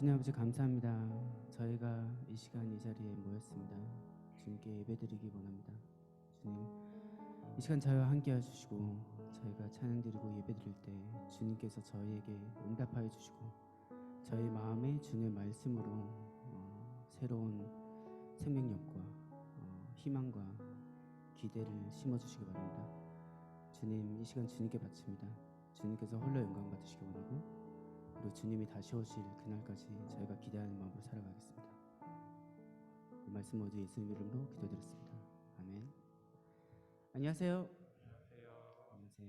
주님 아버지 감사합니다. 저희가 이 시간 이 자리에 모였습니다. 주님께 예배드리기 원합니다. 주님, 이 시간 저희와 함께 해주시고 저희가 찬양드리고 예배드릴 때 주님께서 저희에게 응답하여 주시고 저희 마음에 주님의 말씀으로 새로운 생명력과 희망과 기대를 심어주시기 바랍니다. 주님, 이 시간 주님께 바칩니다. 주님께서 홀로 영광 받으시기 원하고 그리고 주님이 다시 오실 그날까지 저희가 기대하는 마음으로 살아가겠습니다. 이 말씀 모두 예수님 이름으로 기도드렸습니다. 아멘. 안녕하세요. 안녕하세요.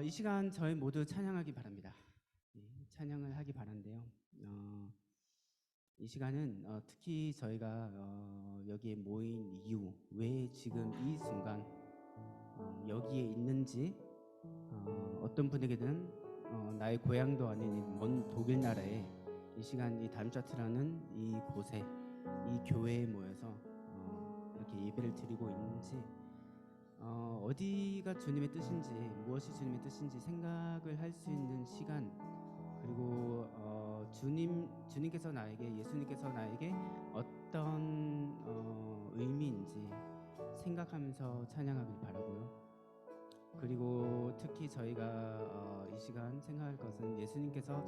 이 시간 저희 모두 찬양하기 바랍니다. 찬양을 하기 바란데요. 이 시간은 특히 저희가 여기에 모인 이유, 왜 지금 이 순간 여기에 있는지, 어떤 분에게는 나의 고향도 아닌 먼 독일 나라에 이 시간 이 담샤트라는 이 곳에 이 교회에 모여서 이렇게 예배를 드리고 있는지, 어디가 주님의 뜻인지, 무엇이 주님의 뜻인지 생각을 할 수 있는 시간, 그리고 주님께서 나에게, 예수님께서 나에게 어떤 의미인지 생각하면서 찬양하길 바라고요. 그리고 특히 저희가 이 시간 생각할 것은 예수님께서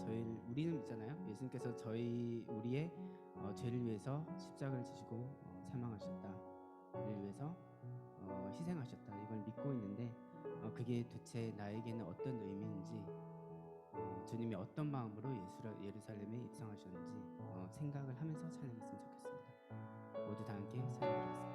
우리는 있잖아요. 예수님께서 우리의 죄를 위해서 십자가를 지시고 사망하셨다. 우리를 위해서 희생하셨다. 이걸 믿고 있는데 그게 도대체 나에게는 어떤 의미인지, 주님이 어떤 마음으로 예루살렘에 입성하셨는지 생각을 하면서 찬양했으면 좋겠습니다. 모두 다 함께 찬양드리겠습니다.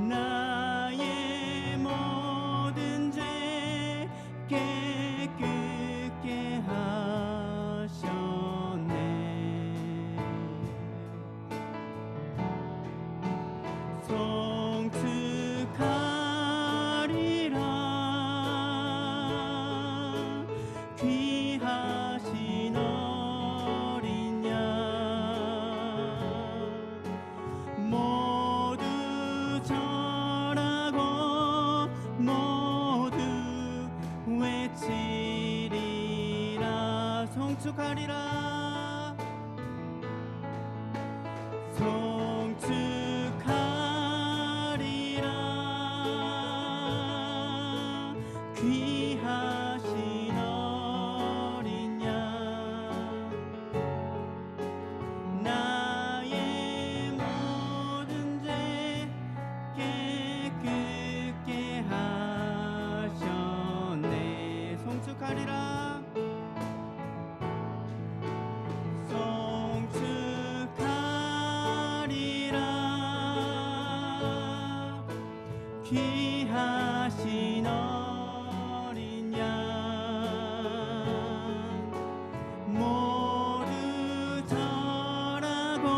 나의 귀하신 어린 양 모두 절하고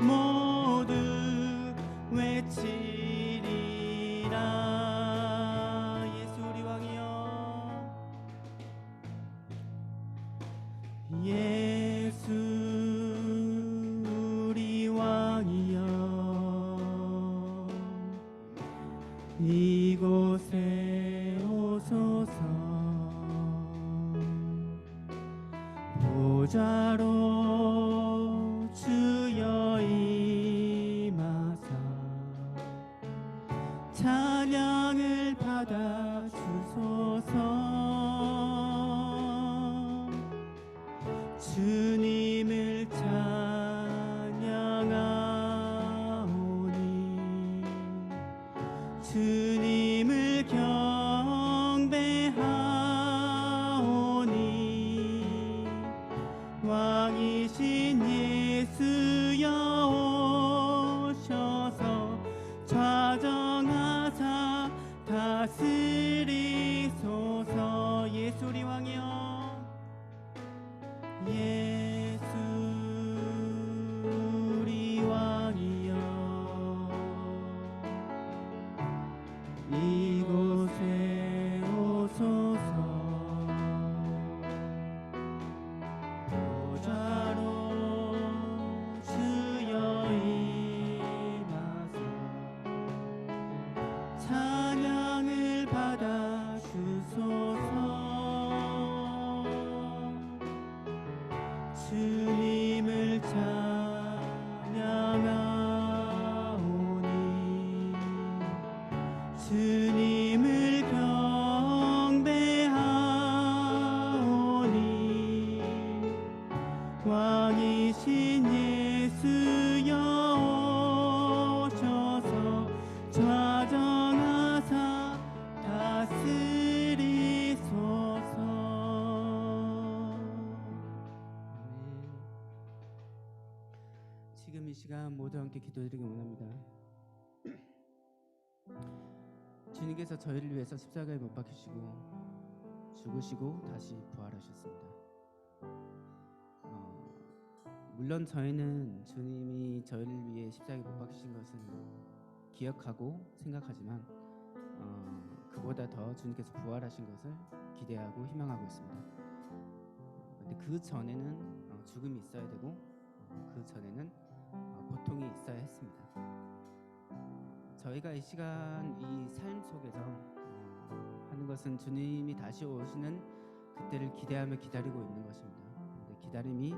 모두 외치리라. 예수 우리 왕이여, 예수 우리 왕이여, 이곳에 오소서. 보좌로 주여 임하사 찬양을 받아 주소서. 주님을 찬양하오니 주님을 경배하오니 왕이신 예수여 오셔서 좌정하사 다스리소서. 예수 우리 왕이여, 예수 우리 왕이여, 이곳에 오소서. 보좌로 주여 임하사 찬양을 받아 주소서. 주님을 찬양하오니 주님을 경배하오니 왕이신 예수여 오셔서 좌정하사 다스리소서. 지금 이 시간 모두 함께 기도드리기 원합니다. 주님께서 저희를 위해서 십자가에 못 박히시고 죽으시고 다시 부활하셨습니다. 물론 저희는 주님이 저희를 위해 십자가에 못 박히신 것을 기억하고 생각하지만 그보다 더 주님께서 부활하신 것을 기대하고 희망하고 있습니다. 근데 그 전에는 죽음이 있어야 되고 그 전에는 고통이 있어야 했습니다. 저희가 이 시간 이 삶 속에서 하는 것은 주님이 다시 오시는 그때를 기대하며 기다리고 있는 것입니다. 근데 기다림이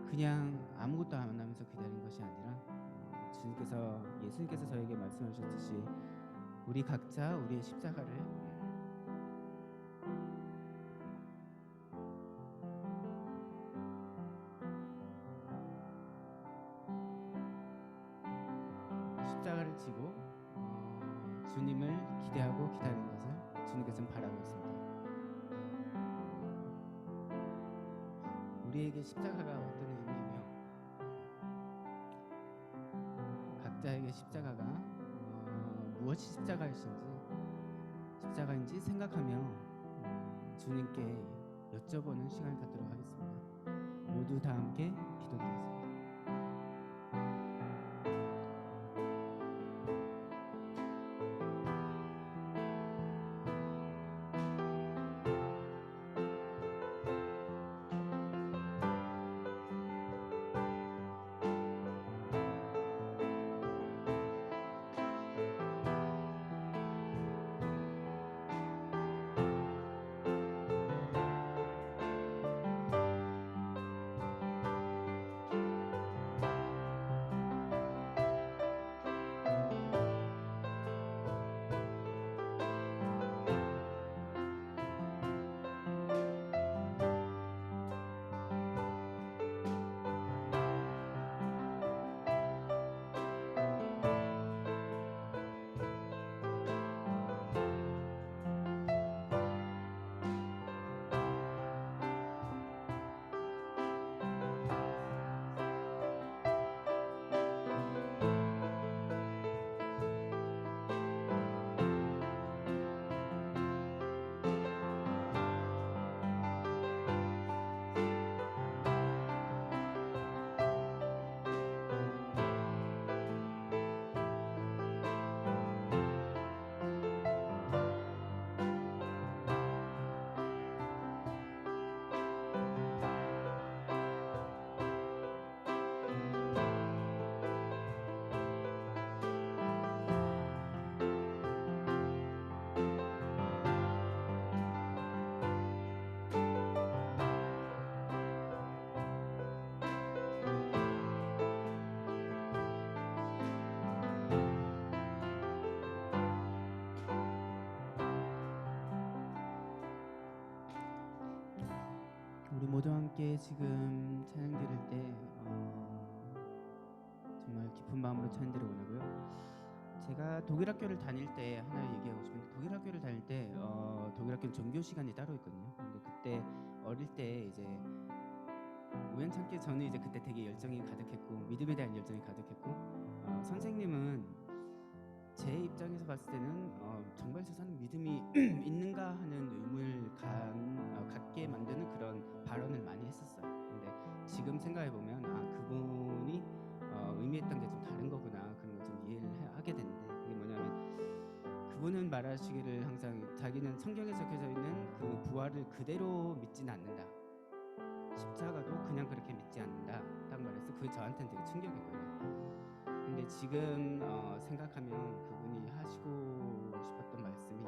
그냥 아무것도 안 하면서 기다리는 것이 아니라 예수님께서 저에게 말씀하셨듯이 우리 각자 우리의 십자가를 지고 주님을 기대하고 기다리는 것을 주님께서는 바라고 있습니다. 우리에게 십자가가 어떤 의미이며 각자에게 십자가가 무엇이 십자가인지 생각하며 주님께 여쭤보는 시간을 갖도록 하겠습니다. 모두 다 함께 기도드리겠습니다. 우리 모두 함께 지금 찬양 드릴 때 정말 깊은 마음으로 찬양 드리고 원하고요. 제가 독일 학교를 다닐 때 하나 얘기하고 싶은데, 독일 학교를 다닐 때 독일 학교는 종교 시간이 따로 있거든요. 근데 그때 어릴 때 이제 우연찮게 저는 이제 그때 되게 열정이 가득했고 믿음에 대한 열정이 가득했고, 선생님은 제 입장에서 봤을 때는 정말 저 사람 믿음이 있는가 하는 의문을 갖게 만드는 그런 발언을 많이 했었어요. 근데 지금 생각해 보면 그분이 의미했던 게 좀 다른 거구나, 그런 걸 좀 이해를 하게 되는데, 그게 뭐냐면 그분은 말하시기를 항상 자기는 성경에 적혀져 있는 그 부활을 그대로 믿지는 않는다, 십자가도 그냥 그렇게 믿지 않는다 딱 말해서 그게 저한테는 되게 충격이었거든요. 근데 지금 생각하면 그분이 하시고 싶었던 말씀이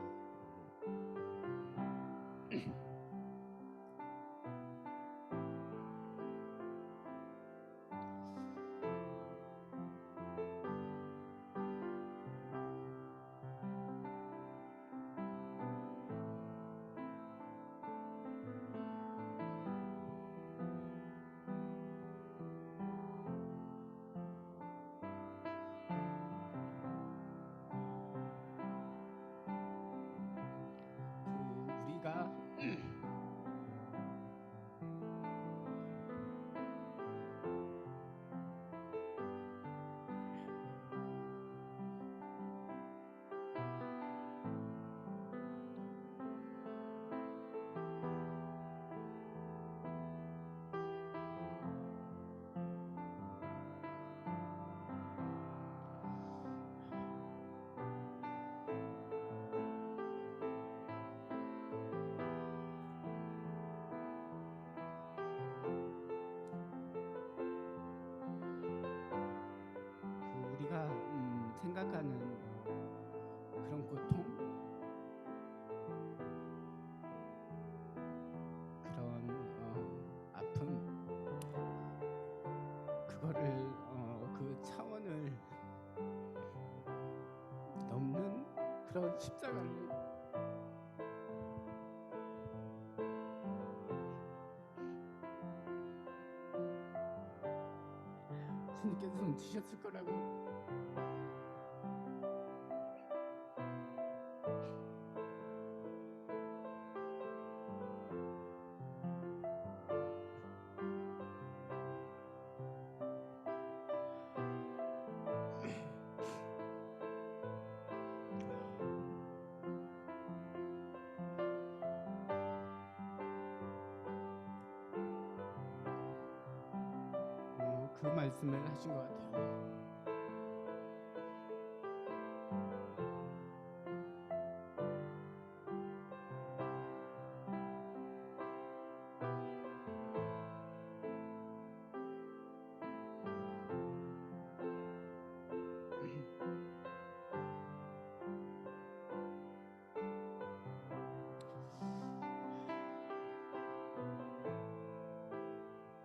우리가 생각하는 그런 고통, 그런 아픔, 그거를 그 차원을 넘는 그런 십자가를 주님께서 손 드셨을 거라고. 그 말씀을 하신 것 같아요.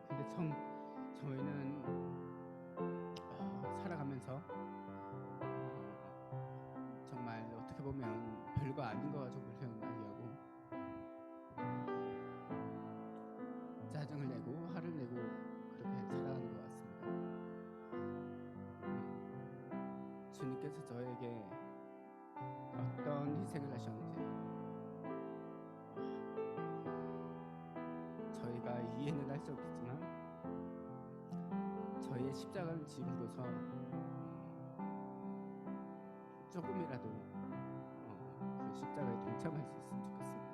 근데 참 저희는 살아가면서 정말 어떻게 보면 별거 아닌 거 가지고 불평 많이 하고 짜증을 내고 화를 내고 그렇게 살아가는 것 같습니다. 주님께서 저에게 어떤 희생을 하셨는지 저희가 이해는 할 수 없겠지만 저희의 십자가를 짐으로써 조금이라도 그 십자가에 동참할 수 있으면 좋겠습니다.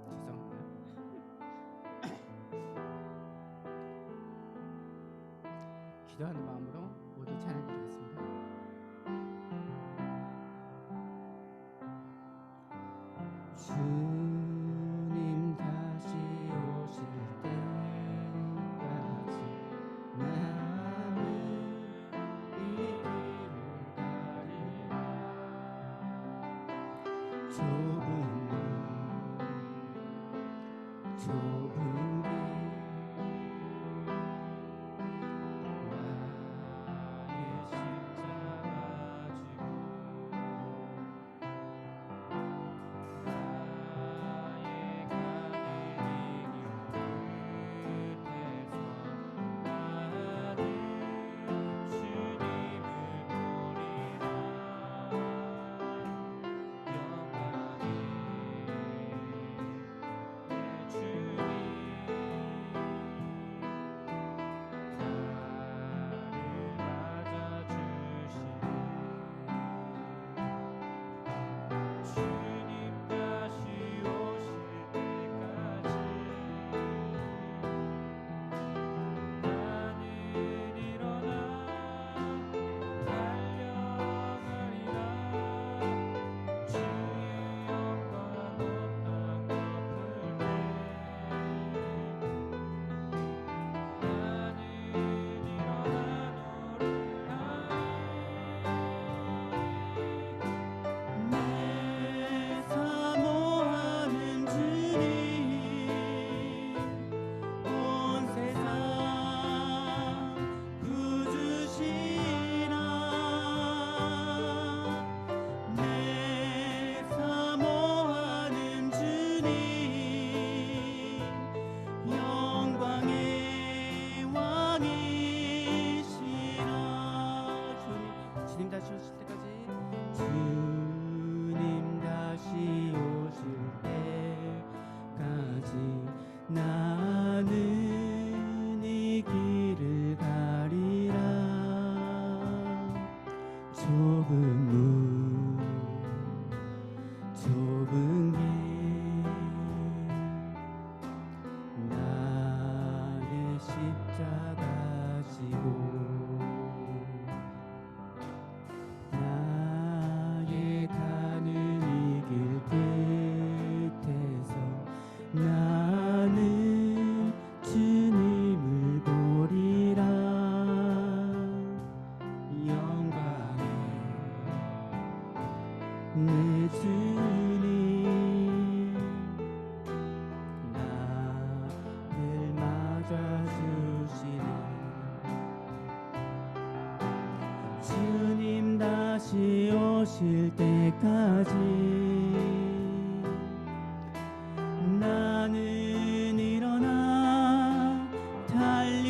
죄송합니다. 기도하는 마음으로 모두 찬양드리겠습니다. 주님 다시 오실 때까지 나는 이 길을 가리라. 좁은 길 오실 때까지 나는 일어나 달려가리라.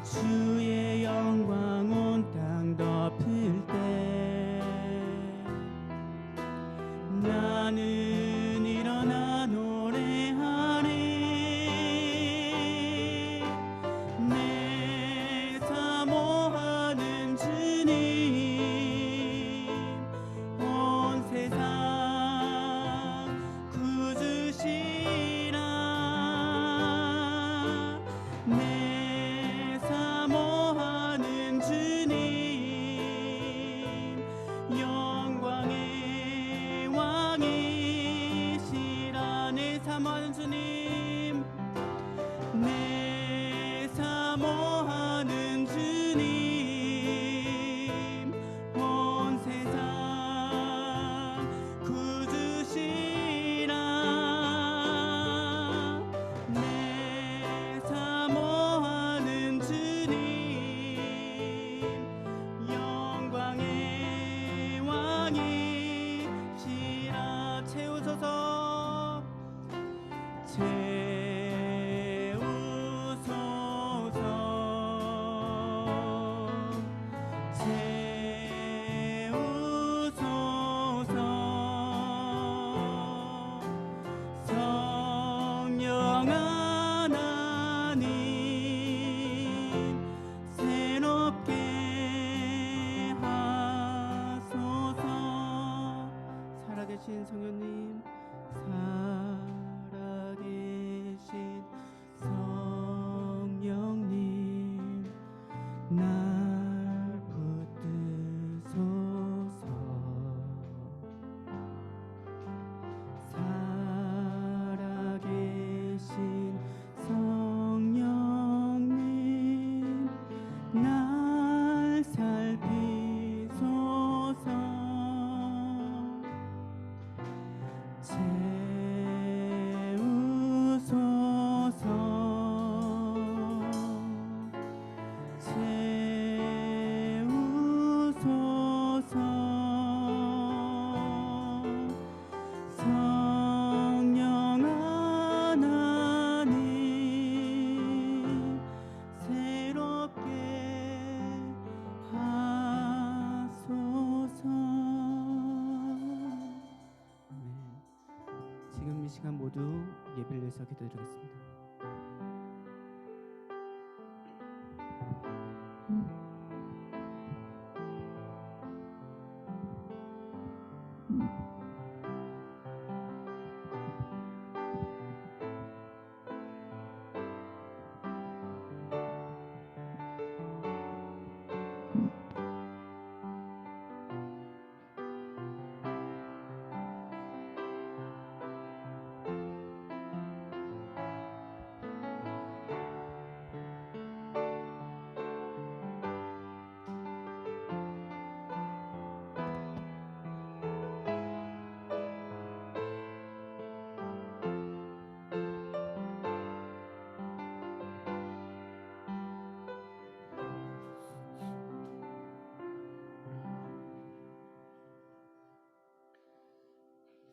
주의 영광 온 땅 덮을 때 나는 일어나 노래하리. 내 사모하는 주님 온 세상 구주시라. 내 사모하는 주님 영광의 왕이시라. 내 사모하는 주님, 내 사모하는 주님 온 세상 구주시라. 내 사모하는 주님 영광의 왕이시라. 채우소서 성령 하나님 새롭게 하소서. 살아계신 성령님, 살아계신 성령님 날 붙드소서. 살아계신 성령님 날 살피소서. 채우소서. 성령 하나님 새롭게 하소서. 지금 이 시간 모두 예배를 위해서 기도드리겠습니다.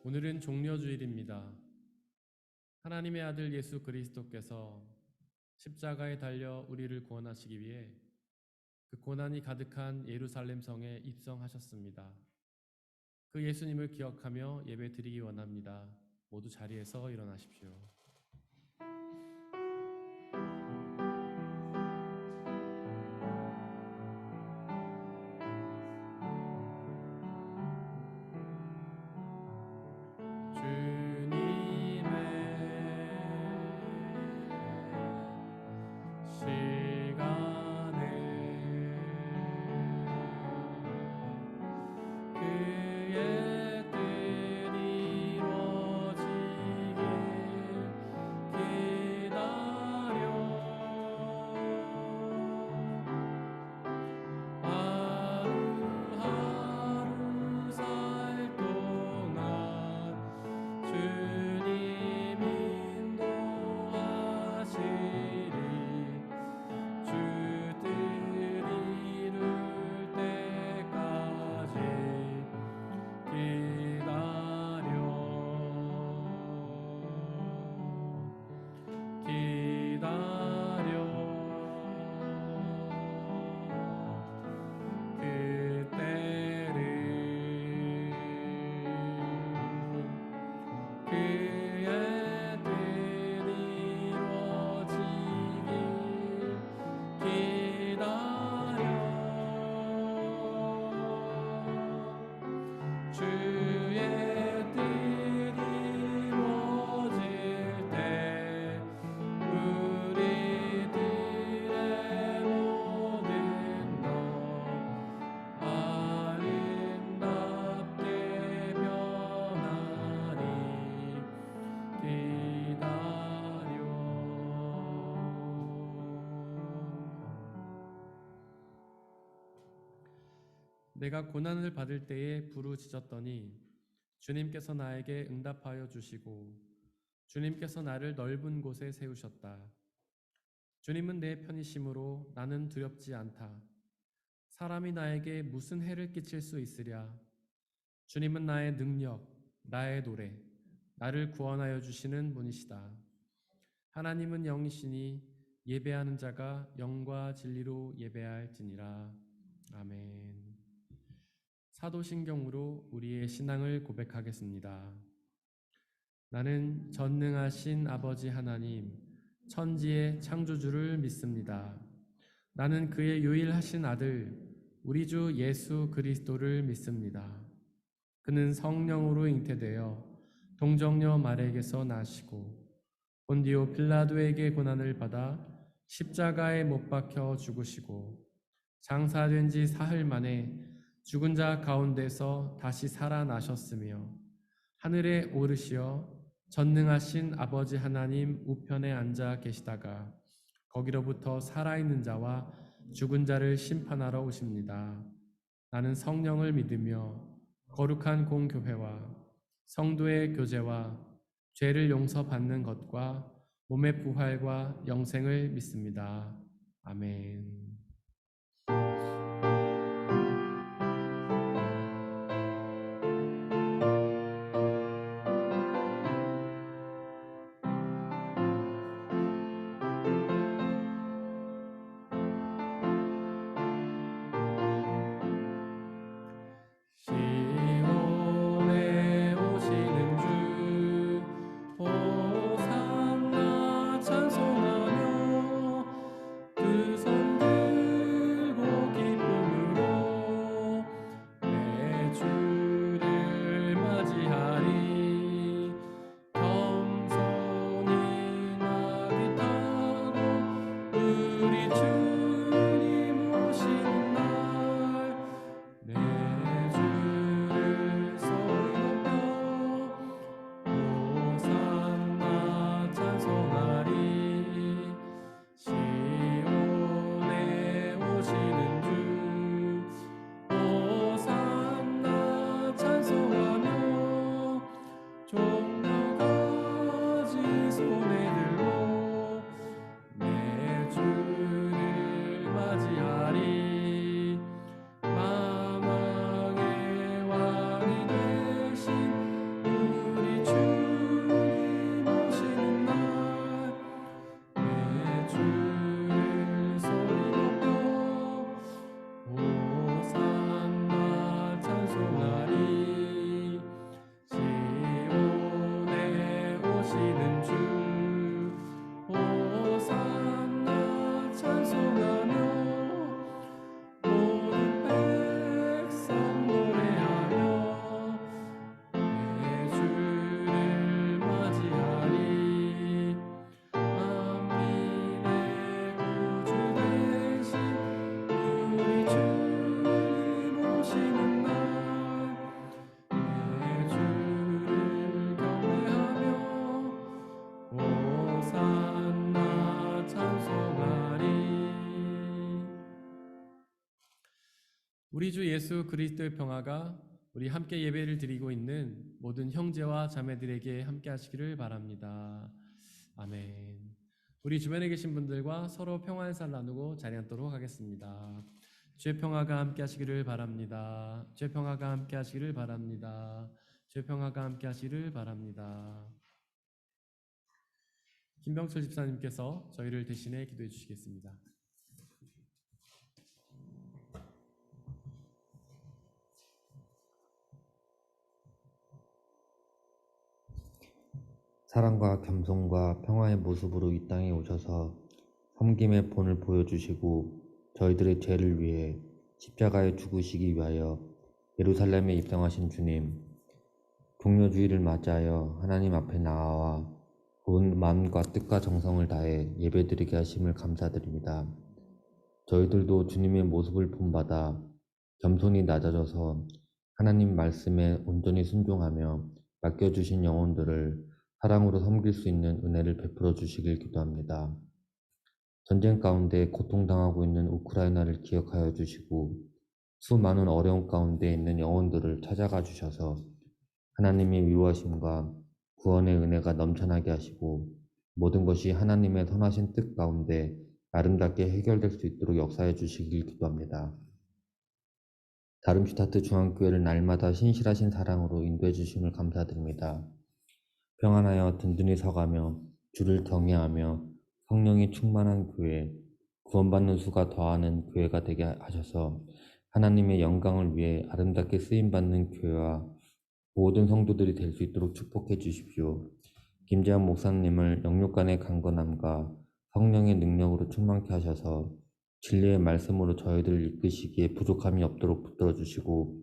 오늘은 종려주일입니다. 하나님의 아들 예수 그리스도께서 십자가에 달려 우리를 구원하시기 위해 그 고난이 가득한 예루살렘 성에 입성하셨습니다. 그 예수님을 기억하며 예배드리기 원합니다. 모두 자리에서 일어나십시오. 내가 고난을 받을 때에 부르짖었더니 주님께서 나에게 응답하여 주시고 주님께서 나를 넓은 곳에 세우셨다. 주님은 내 편이심으로 나는 두렵지 않다. 사람이 나에게 무슨 해를 끼칠 수 있으랴. 주님은 나의 능력, 나의 노래, 나를 구원하여 주시는 분이시다. 하나님은 영이시니 예배하는 자가 영과 진리로 예배할지니라. 아멘. 사도신경으로 우리의 신앙을 고백하겠습니다. 나는 전능하신 아버지 하나님, 천지의 창조주를 믿습니다. 나는 그의 유일하신 아들, 우리 주 예수 그리스도를 믿습니다. 그는 성령으로 잉태되어 동정녀 마리아에게서 나시고 본디오 빌라도에게 고난을 받아 십자가에 못 박혀 죽으시고 장사된 지 사흘 만에 죽은 자 가운데서 다시 살아나셨으며 하늘에 오르시어 전능하신 아버지 하나님 우편에 앉아 계시다가 거기로부터 살아있는 자와 죽은 자를 심판하러 오십니다. 나는 성령을 믿으며 거룩한 공교회와 성도의 교제와 죄를 용서받는 것과 몸의 부활과 영생을 믿습니다. 아멘. 시온에 오시는 주 호산나 찬송하며 두 손 들고 기쁨으로 내 주를 맞이하리. 겸손히 나귀 타고 우리 주님 오시는 날 내 주를 소리 높여 호산나 찬송하리. 시온에 오시는 주 호산나 찬송하며 종려가지 손에 들고 내 주를 맞이하리. 만왕의 왕이 되신 우리 주님 오시는 날 내 주를 소리 높여 호산나 찬송하리. 시온에 오시는 주 호산나 찬송하며 모든 백성 노래하며 내 주를 맞이하리. 만민의 구주 되신 우리 주님 오시는 날 내 주를 경배하며 호산나 찬송하리. 우리 주 예수 그리스도의 평화가 우리 함께 예배를 드리고 있는 모든 형제와 자매들에게 함께 하시기를 바랍니다. 아멘. 우리 주변에 계신 분들과 서로 평화의 살 나누고 자리 앉도록 하겠습니다. 주의 평화가 함께 하시기를 바랍니다. 주의 평화가 함께 하시기를 바랍니다. 주의 평화가 함께 하시기를 바랍니다. 김병철 집사님께서 저희를 대신해 기도해 주시겠습니다. 사랑과 겸손과 평화의 모습으로 이 땅에 오셔서 섬김의 본을 보여주시고 저희들의 죄를 위해 십자가에 죽으시기 위하여 예루살렘에 입성하신 주님, 종려주의를 맞이하여 하나님 앞에 나아와 온 마음과 뜻과 정성을 다해 예배드리게 하심을 감사드립니다. 저희들도 주님의 모습을 본받아 겸손히 낮아져서 하나님 말씀에 온전히 순종하며 맡겨주신 영혼들을 사랑으로 섬길 수 있는 은혜를 베풀어 주시길 기도합니다. 전쟁 가운데 고통당하고 있는 우크라이나를 기억하여 주시고 수많은 어려움 가운데 있는 영혼들을 찾아가 주셔서 하나님의 위로하심과 구원의 은혜가 넘쳐나게 하시고 모든 것이 하나님의 선하신 뜻 가운데 아름답게 해결될 수 있도록 역사해 주시길 기도합니다. 다름슈타트 중앙교회를 날마다 신실하신 사랑으로 인도해 주심을 감사드립니다. 평안하여 든든히 서가며 주를 경외하며 성령이 충만한 교회, 구원받는 수가 더하는 교회가 되게 하셔서 하나님의 영광을 위해 아름답게 쓰임받는 교회와 모든 성도들이 될 수 있도록 축복해 주십시오. 김재환 목사님을 영육간의 강건함과 성령의 능력으로 충만케 하셔서 진리의 말씀으로 저희들을 이끄시기에 부족함이 없도록 붙들어 주시고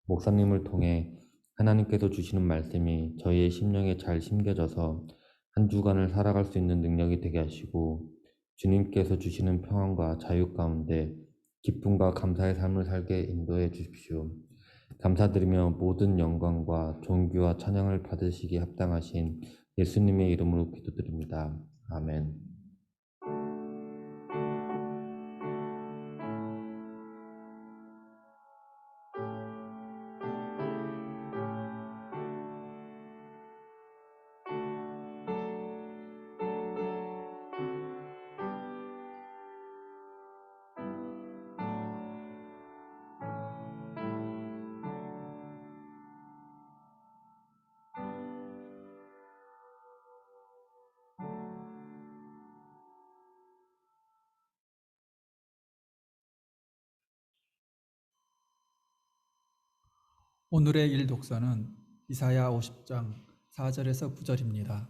목사님을 통해 하나님께서 주시는 말씀이 저희의 심령에 잘 심겨져서 한 주간을 살아갈 수 있는 능력이 되게 하시고 주님께서 주시는 평안과 자유 가운데 기쁨과 감사의 삶을 살게 인도해 주십시오. 감사드리며 모든 영광과 존귀와 찬양을 받으시기에 합당하신 예수님의 이름으로 기도드립니다. 아멘. 오늘의 일독서는 이사야 50장 4절에서 9절입니다.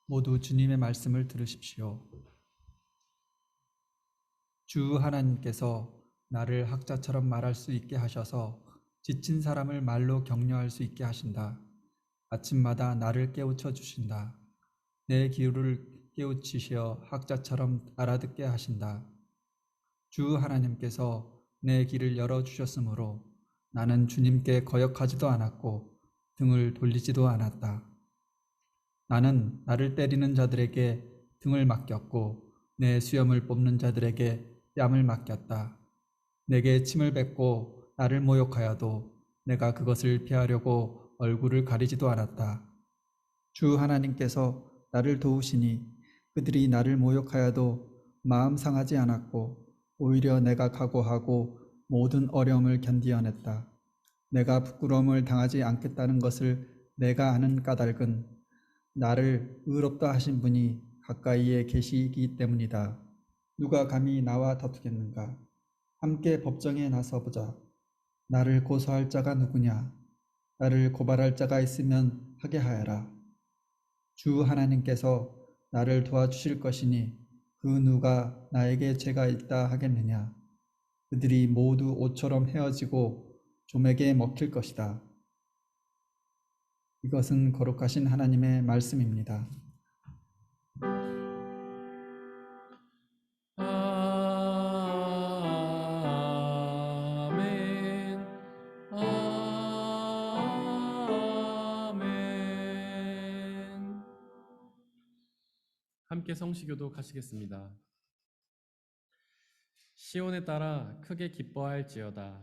모두 주님의 말씀을 들으십시오. 주 하나님께서 나를 학자처럼 말할 수 있게 하셔서 지친 사람을 말로 격려할 수 있게 하신다. 아침마다 나를 깨우쳐 주신다. 내 귀를 깨우치시어 학자처럼 알아듣게 하신다. 주 하나님께서 내 길을 열어주셨으므로 나는 주님께 거역하지도 않았고 등을 돌리지도 않았다. 나는 나를 때리는 자들에게 등을 맡겼고 내 수염을 뽑는 자들에게 뺨을 맡겼다. 내게 침을 뱉고 나를 모욕하여도 내가 그것을 피하려고 얼굴을 가리지도 않았다. 주 하나님께서 나를 도우시니 그들이 나를 모욕하여도 마음 상하지 않았고 오히려 내가 각오하고 모든 어려움을 견디어냈다. 내가 부끄러움을 당하지 않겠다는 것을 내가 아는 까닭은 나를 의롭다 하신 분이 가까이에 계시기 때문이다. 누가 감히 나와 다투겠는가? 함께 법정에 나서보자. 나를 고소할 자가 누구냐? 나를 고발할 자가 있으면 하게 하여라. 주 하나님께서 나를 도와주실 것이니 그 누가 나에게 죄가 있다 하겠느냐? 그들이 모두 옷처럼 헤어지고 좀에게 먹힐 것이다. 이것은 거룩하신 하나님의 말씀입니다. 아멘. 아멘. 함께 성시교도 가시겠습니다. 시온에 따라 크게 기뻐할지어다.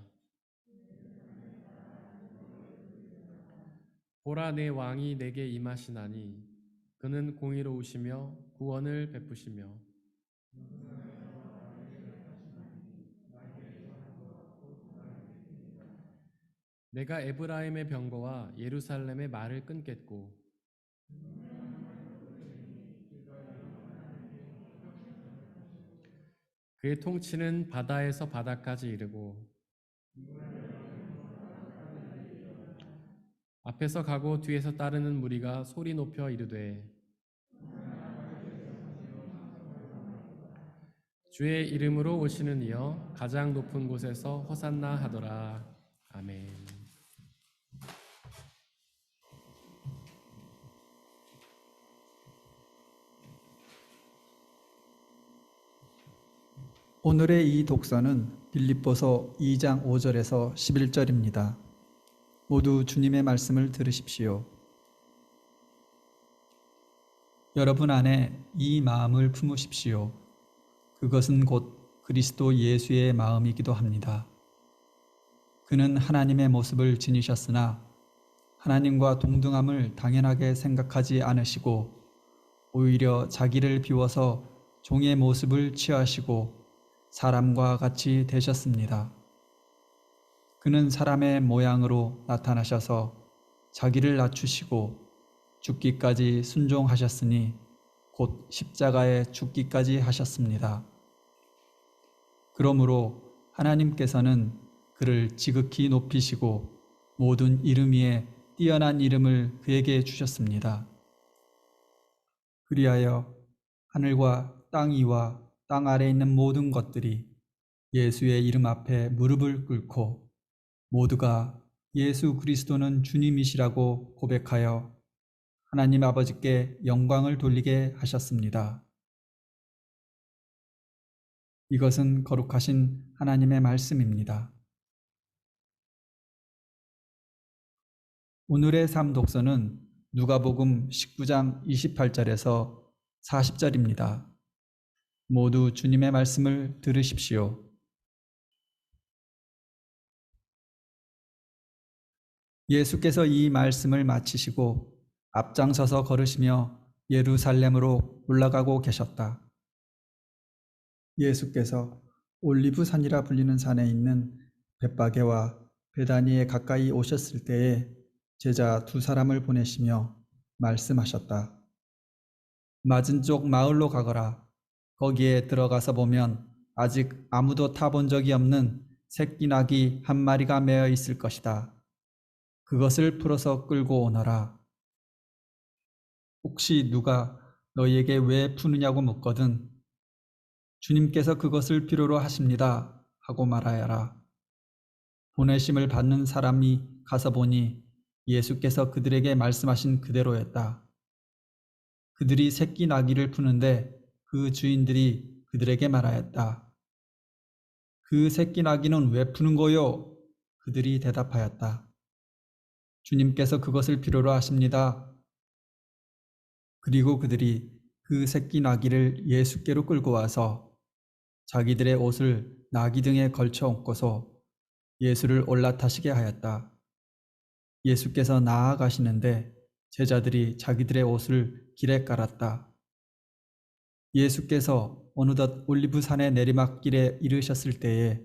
보라, 내 왕이 내게 임하시나니 그는 공의로우시며 구원을 베푸시며 내가 에브라임의 병거와 예루살렘의 말을 끊겠고 그의 통치는 바다에서 바다까지 이르고 앞에서 가고 뒤에서 따르는 무리가 소리 높여 이르되 주의 이름으로 오시는 이여 가장 높은 곳에서 호산나 하더라. 아멘. 오늘의 이 독서는 빌립보서 2장 5절에서 11절입니다. 모두 주님의 말씀을 들으십시오. 여러분 안에 이 마음을 품으십시오. 그것은 곧 그리스도 예수의 마음이기도 합니다. 그는 하나님의 모습을 지니셨으나 하나님과 동등함을 당연하게 생각하지 않으시고 오히려 자기를 비워서 종의 모습을 취하시고 사람과 같이 되셨습니다. 그는 사람의 모양으로 나타나셔서 자기를 낮추시고 죽기까지 순종하셨으니 곧 십자가에 죽기까지 하셨습니다. 그러므로 하나님께서는 그를 지극히 높이시고 모든 이름 위에 뛰어난 이름을 그에게 주셨습니다. 그리하여 하늘과 땅 위와 땅 아래에 있는 모든 것들이 예수의 이름 앞에 무릎을 꿇고 모두가 예수 그리스도는 주님이시라고 고백하여 하나님 아버지께 영광을 돌리게 하셨습니다. 이것은 거룩하신 하나님의 말씀입니다. 오늘의 삶 독서는 누가복음 19장 28절에서 40절입니다. 모두 주님의 말씀을 들으십시오. 예수께서 이 말씀을 마치시고 앞장서서 걸으시며 예루살렘으로 올라가고 계셨다. 예수께서 올리브산이라 불리는 산에 있는 벳바게와 베다니에 가까이 오셨을 때에 제자 두 사람을 보내시며 말씀하셨다. 맞은 쪽 마을로 가거라. 거기에 들어가서 보면 아직 아무도 타본 적이 없는 새끼 낙이 한 마리가 매어 있을 것이다. 그것을 풀어서 끌고 오너라. 혹시 누가 너희에게 왜 푸느냐고 묻거든 주님께서 그것을 필요로 하십니다 하고 말하여라. 보내심을 받는 사람이 가서 보니 예수께서 그들에게 말씀하신 그대로였다. 그들이 새끼 나귀를 푸는데 그 주인들이 그들에게 말하였다. 그 새끼 나귀는 왜 푸는 거요? 그들이 대답하였다. 주님께서 그것을 필요로 하십니다. 그리고 그들이 그 새끼 나귀를 예수께로 끌고 와서 자기들의 옷을 나귀 등에 걸쳐 얹고서 예수를 올라타시게 하였다. 예수께서 나아가시는데 제자들이 자기들의 옷을 길에 깔았다. 예수께서 어느덧 올리브산의 내리막길에 이르셨을 때에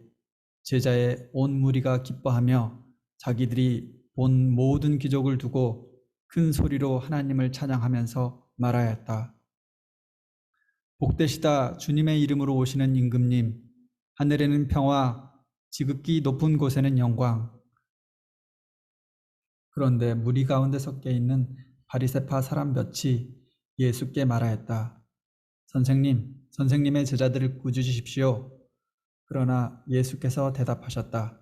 제자의 온 무리가 기뻐하며 자기들이 본 모든 기적을 두고 큰 소리로 하나님을 찬양하면서 말하였다. 복되시다 주님의 이름으로 오시는 임금님, 하늘에는 평화, 지극히 높은 곳에는 영광. 그런데 무리 가운데 섞여 있는 바리새파 사람 몇이 예수께 말하였다. 선생님의 제자들을 꾸짖으십시오. 그러나 예수께서 대답하셨다.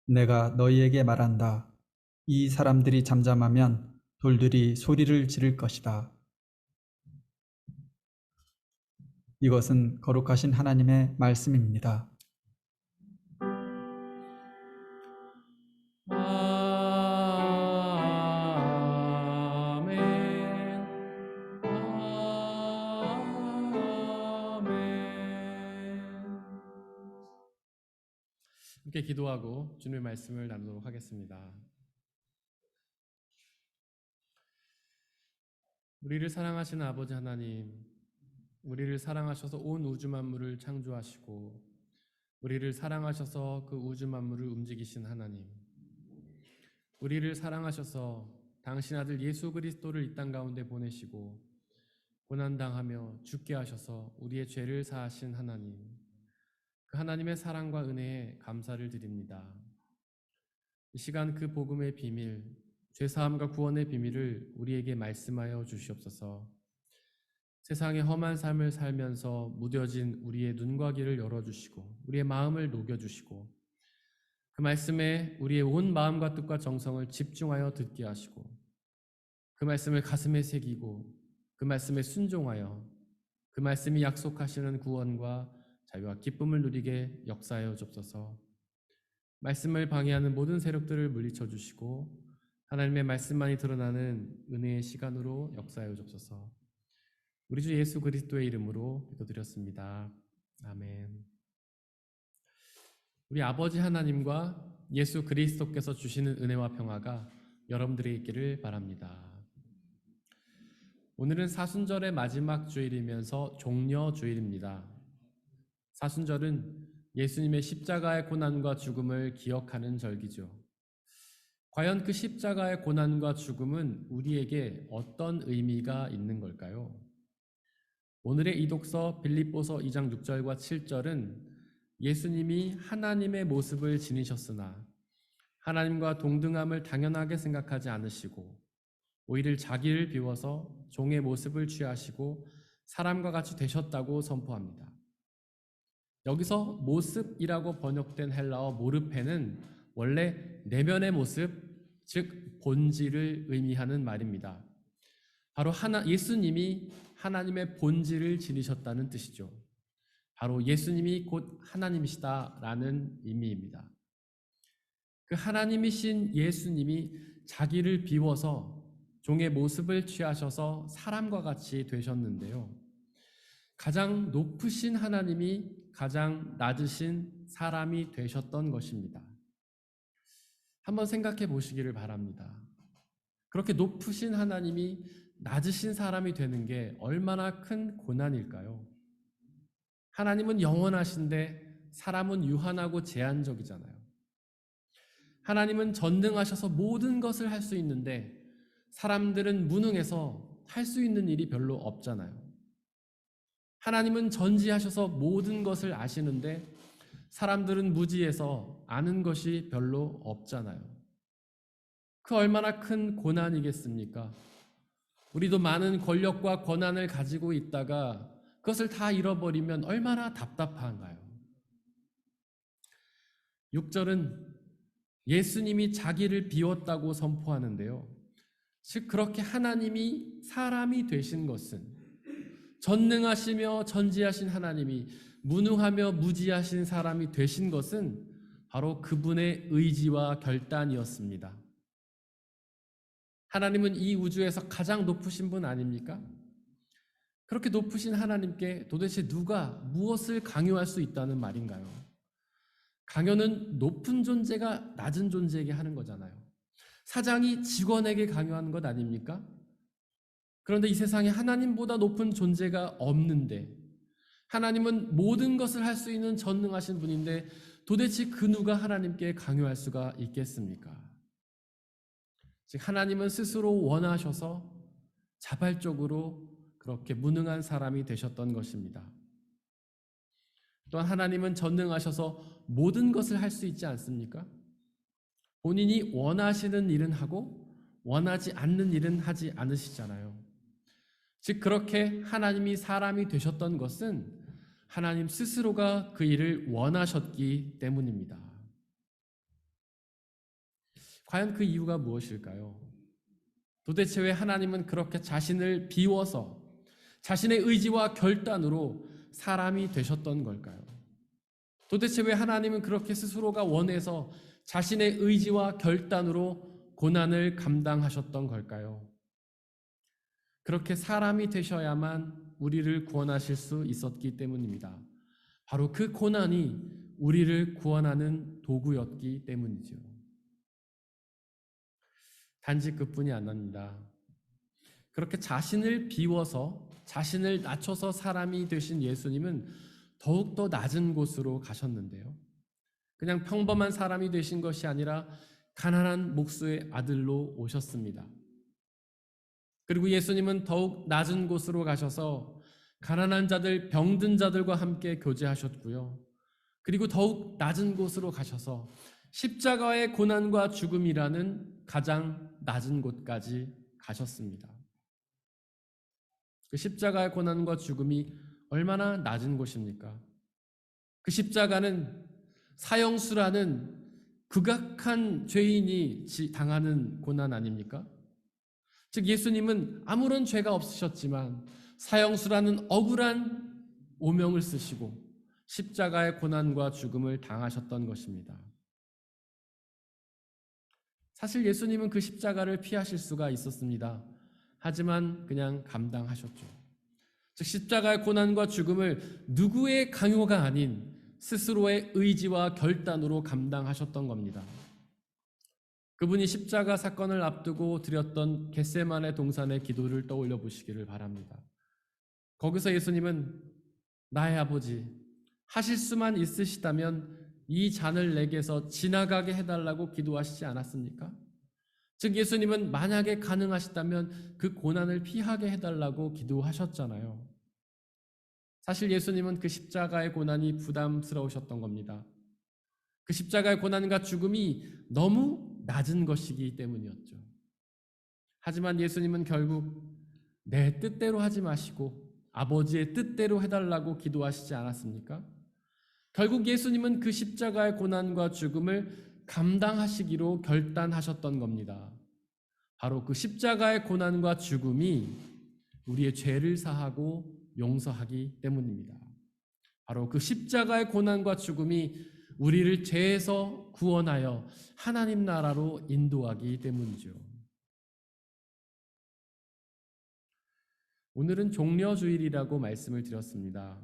내가 너희에게 말한다. 이 사람들이 잠잠하면 돌들이 소리를 지를 것이다. 이것은 거룩하신 하나님의 말씀입니다. 아멘. 아멘. 함께 기도하고 주님의 말씀을 나누도록 하겠습니다. 우리를 사랑하시는 아버지 하나님, 우리를 사랑하셔서 온 우주 만물을 창조하시고 우리를 사랑하셔서 그 우주 만물을 움직이신 하나님, 우리를 사랑하셔서 당신 아들 예수 그리스도를 이 땅 가운데 보내시고 고난당하며 죽게 하셔서 우리의 죄를 사하신 하나님, 그 하나님의 사랑과 은혜에 감사를 드립니다. 이 시간 그 복음의 비밀, 죄사함과 구원의 비밀을 우리에게 말씀하여 주시옵소서. 세상의 험한 삶을 살면서 무뎌진 우리의 눈과 귀를 열어주시고 우리의 마음을 녹여주시고 그 말씀에 우리의 온 마음과 뜻과 정성을 집중하여 듣게 하시고 그 말씀을 가슴에 새기고 그 말씀에 순종하여 그 말씀이 약속하시는 구원과 자유와 기쁨을 누리게 역사하여 주옵소서. 말씀을 방해하는 모든 세력들을 물리쳐 주시고 하나님의 말씀만이 드러나는 은혜의 시간으로 역사하여 주옵소서. 우리 주 예수 그리스도의 이름으로 기도드렸습니다. 아멘. 우리 아버지 하나님과 예수 그리스도께서 주시는 은혜와 평화가 여러분들에게 있기를 바랍니다. 오늘은 사순절의 마지막 주일이면서 종려 주일입니다. 사순절은 예수님의 십자가의 고난과 죽음을 기억하는 절기죠. 과연 그 십자가의 고난과 죽음은 우리에게 어떤 의미가 있는 걸까요? 오늘의 이독서 빌립보서 2장 6절과 7절은 예수님이 하나님의 모습을 지니셨으나 하나님과 동등함을 당연하게 생각하지 않으시고 오히려 자기를 비워서 종의 모습을 취하시고 사람과 같이 되셨다고 선포합니다. 여기서 모습이라고 번역된 헬라어 모르페는 원래 내면의 모습, 즉 본질을 의미하는 말입니다. 바로 예수님이 하나님의 본질을 지니셨다는 뜻이죠. 바로 예수님이 곧 하나님이시다라는 의미입니다. 그 하나님이신 예수님이 자기를 비워서 종의 모습을 취하셔서 사람과 같이 되셨는데요. 가장 높으신 하나님이 가장 낮으신 사람이 되셨던 것입니다. 한번 생각해 보시기를 바랍니다. 그렇게 높으신 하나님이 낮으신 사람이 되는 게 얼마나 큰 고난일까요? 하나님은 영원하신데 사람은 유한하고 제한적이잖아요. 하나님은 전능하셔서 모든 것을 할 수 있는데 사람들은 무능해서 할 수 있는 일이 별로 없잖아요. 하나님은 전지하셔서 모든 것을 아시는데 사람들은 무지해서 아는 것이 별로 없잖아요. 그 얼마나 큰 고난이겠습니까? 우리도 많은 권력과 권한을 가지고 있다가 그것을 다 잃어버리면 얼마나 답답한가요? 6절은 예수님이 자기를 비웠다고 선포하는데요. 즉 그렇게 하나님이 사람이 되신 것은 전능하시며 전지하신 하나님이 무능하며 무지하신 사람이 되신 것은 바로 그분의 의지와 결단이었습니다. 하나님은 이 우주에서 가장 높으신 분 아닙니까? 그렇게 높으신 하나님께 도대체 누가 무엇을 강요할 수 있다는 말인가요? 강요는 높은 존재가 낮은 존재에게 하는 거잖아요. 사장이 직원에게 강요하는 것 아닙니까? 그런데 이 세상에 하나님보다 높은 존재가 없는데 하나님은 모든 것을 할 수 있는 전능하신 분인데 도대체 그 누가 하나님께 강요할 수가 있겠습니까? 즉 하나님은 스스로 원하셔서 자발적으로 그렇게 무능한 사람이 되셨던 것입니다. 또한 하나님은 전능하셔서 모든 것을 할 수 있지 않습니까? 본인이 원하시는 일은 하고 원하지 않는 일은 하지 않으시잖아요. 즉 그렇게 하나님이 사람이 되셨던 것은 하나님 스스로가 그 일을 원하셨기 때문입니다. 과연 그 이유가 무엇일까요? 도대체 왜 하나님은 그렇게 자신을 비워서 자신의 의지와 결단으로 사람이 되셨던 걸까요? 도대체 왜 하나님은 그렇게 스스로가 원해서 자신의 의지와 결단으로 고난을 감당하셨던 걸까요? 그렇게 사람이 되셔야만 우리를 구원하실 수 있었기 때문입니다. 바로 그 고난이 우리를 구원하는 도구였기 때문이죠. 단지 그뿐이 아닙니다. 그렇게 자신을 비워서 자신을 낮춰서 사람이 되신 예수님은 더욱더 낮은 곳으로 가셨는데요. 그냥 평범한 사람이 되신 것이 아니라 가난한 목수의 아들로 오셨습니다. 그리고 예수님은 더욱 낮은 곳으로 가셔서 가난한 자들, 병든 자들과 함께 교제하셨고요. 그리고 더욱 낮은 곳으로 가셔서 십자가의 고난과 죽음이라는 가장 낮은 곳까지 가셨습니다. 그 십자가의 고난과 죽음이 얼마나 낮은 곳입니까? 그 십자가는 사형수라는 극악한 죄인이 당하는 고난 아닙니까? 즉 예수님은 아무런 죄가 없으셨지만 사형수라는 억울한 오명을 쓰시고 십자가의 고난과 죽음을 당하셨던 것입니다. 사실 예수님은 그 십자가를 피하실 수가 있었습니다. 하지만 그냥 감당하셨죠. 즉 십자가의 고난과 죽음을 누구의 강요가 아닌 스스로의 의지와 결단으로 감당하셨던 겁니다. 그분이 십자가 사건을 앞두고 드렸던 겟세마네 동산의 기도를 떠올려 보시기를 바랍니다. 거기서 예수님은 나의 아버지, 하실 수만 있으시다면 이 잔을 내게서 지나가게 해달라고 기도하시지 않았습니까? 즉 예수님은 만약에 가능하시다면 그 고난을 피하게 해달라고 기도하셨잖아요. 사실 예수님은 그 십자가의 고난이 부담스러우셨던 겁니다. 그 십자가의 고난과 죽음이 너무 낮은 것이기 때문이었죠. 하지만 예수님은 결국 내 뜻대로 하지 마시고 아버지의 뜻대로 해달라고 기도하시지 않았습니까? 결국 예수님은 그 십자가의 고난과 죽음을 감당하시기로 결단하셨던 겁니다. 바로 그 십자가의 고난과 죽음이 우리의 죄를 사하고 용서하기 때문입니다. 바로 그 십자가의 고난과 죽음이 우리를 죄에서 구원하여 하나님 나라로 인도하기 때문이죠. 오늘은 종려주일이라고 말씀을 드렸습니다.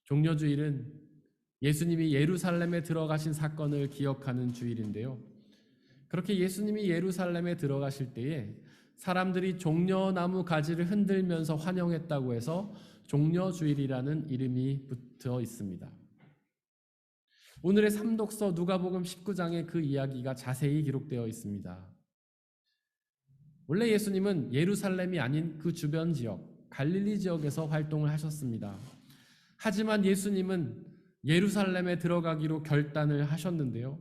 종려주일은 예수님이 예루살렘에 들어가신 사건을 기억하는 주일인데요. 그렇게 예수님이 예루살렘에 들어가실 때에 사람들이 종려나무 가지를 흔들면서 환영했다고 해서 종려주일이라는 이름이 붙어 있습니다. 오늘의 삼독서 누가복음 19장에 그 이야기가 자세히 기록되어 있습니다. 원래 예수님은 예루살렘이 아닌 그 주변 지역, 갈릴리 지역에서 활동을 하셨습니다. 하지만 예수님은 예루살렘에 들어가기로 결단을 하셨는데요.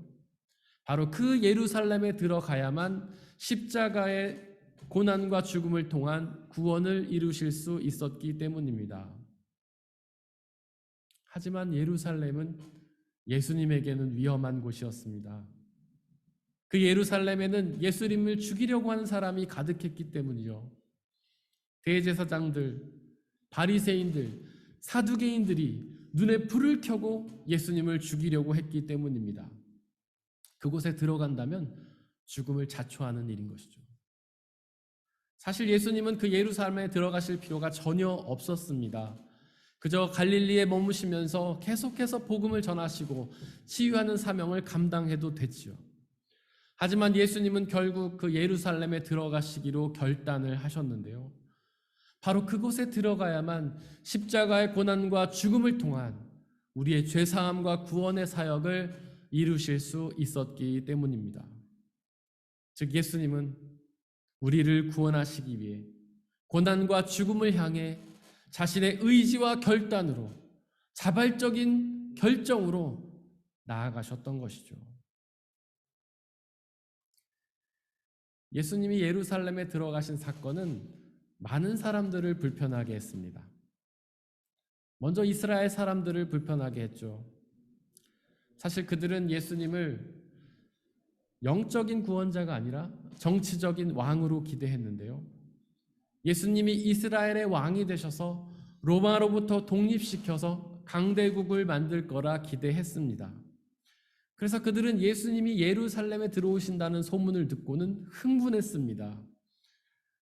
바로 그 예루살렘에 들어가야만 십자가의 고난과 죽음을 통한 구원을 이루실 수 있었기 때문입니다. 하지만 예루살렘은 예수님에게는 위험한 곳이었습니다. 그 예루살렘에는 예수님을 죽이려고 하는 사람이 가득했기 때문이요. 대제사장들, 바리새인들, 사두개인들이 눈에 불을 켜고 예수님을 죽이려고 했기 때문입니다. 그곳에 들어간다면 죽음을 자초하는 일인 것이죠. 사실 예수님은 그 예루살렘에 들어가실 필요가 전혀 없었습니다. 그저 갈릴리에 머무시면서 계속해서 복음을 전하시고 치유하는 사명을 감당해도 됐지요. 하지만 예수님은 결국 그 예루살렘에 들어가시기로 결단을 하셨는데요. 바로 그곳에 들어가야만 십자가의 고난과 죽음을 통한 우리의 죄사함과 구원의 사역을 이루실 수 있었기 때문입니다. 즉 예수님은 우리를 구원하시기 위해 고난과 죽음을 향해 자신의 의지와 결단으로 자발적인 결정으로 나아가셨던 것이죠. 예수님이 예루살렘에 들어가신 사건은 많은 사람들을 불편하게 했습니다. 먼저 이스라엘 사람들을 불편하게 했죠. 사실 그들은 예수님을 영적인 구원자가 아니라 정치적인 왕으로 기대했는데요. 예수님이 이스라엘의 왕이 되셔서 로마로부터 독립시켜서 강대국을 만들 거라 기대했습니다. 그래서 그들은 예수님이 예루살렘에 들어오신다는 소문을 듣고는 흥분했습니다.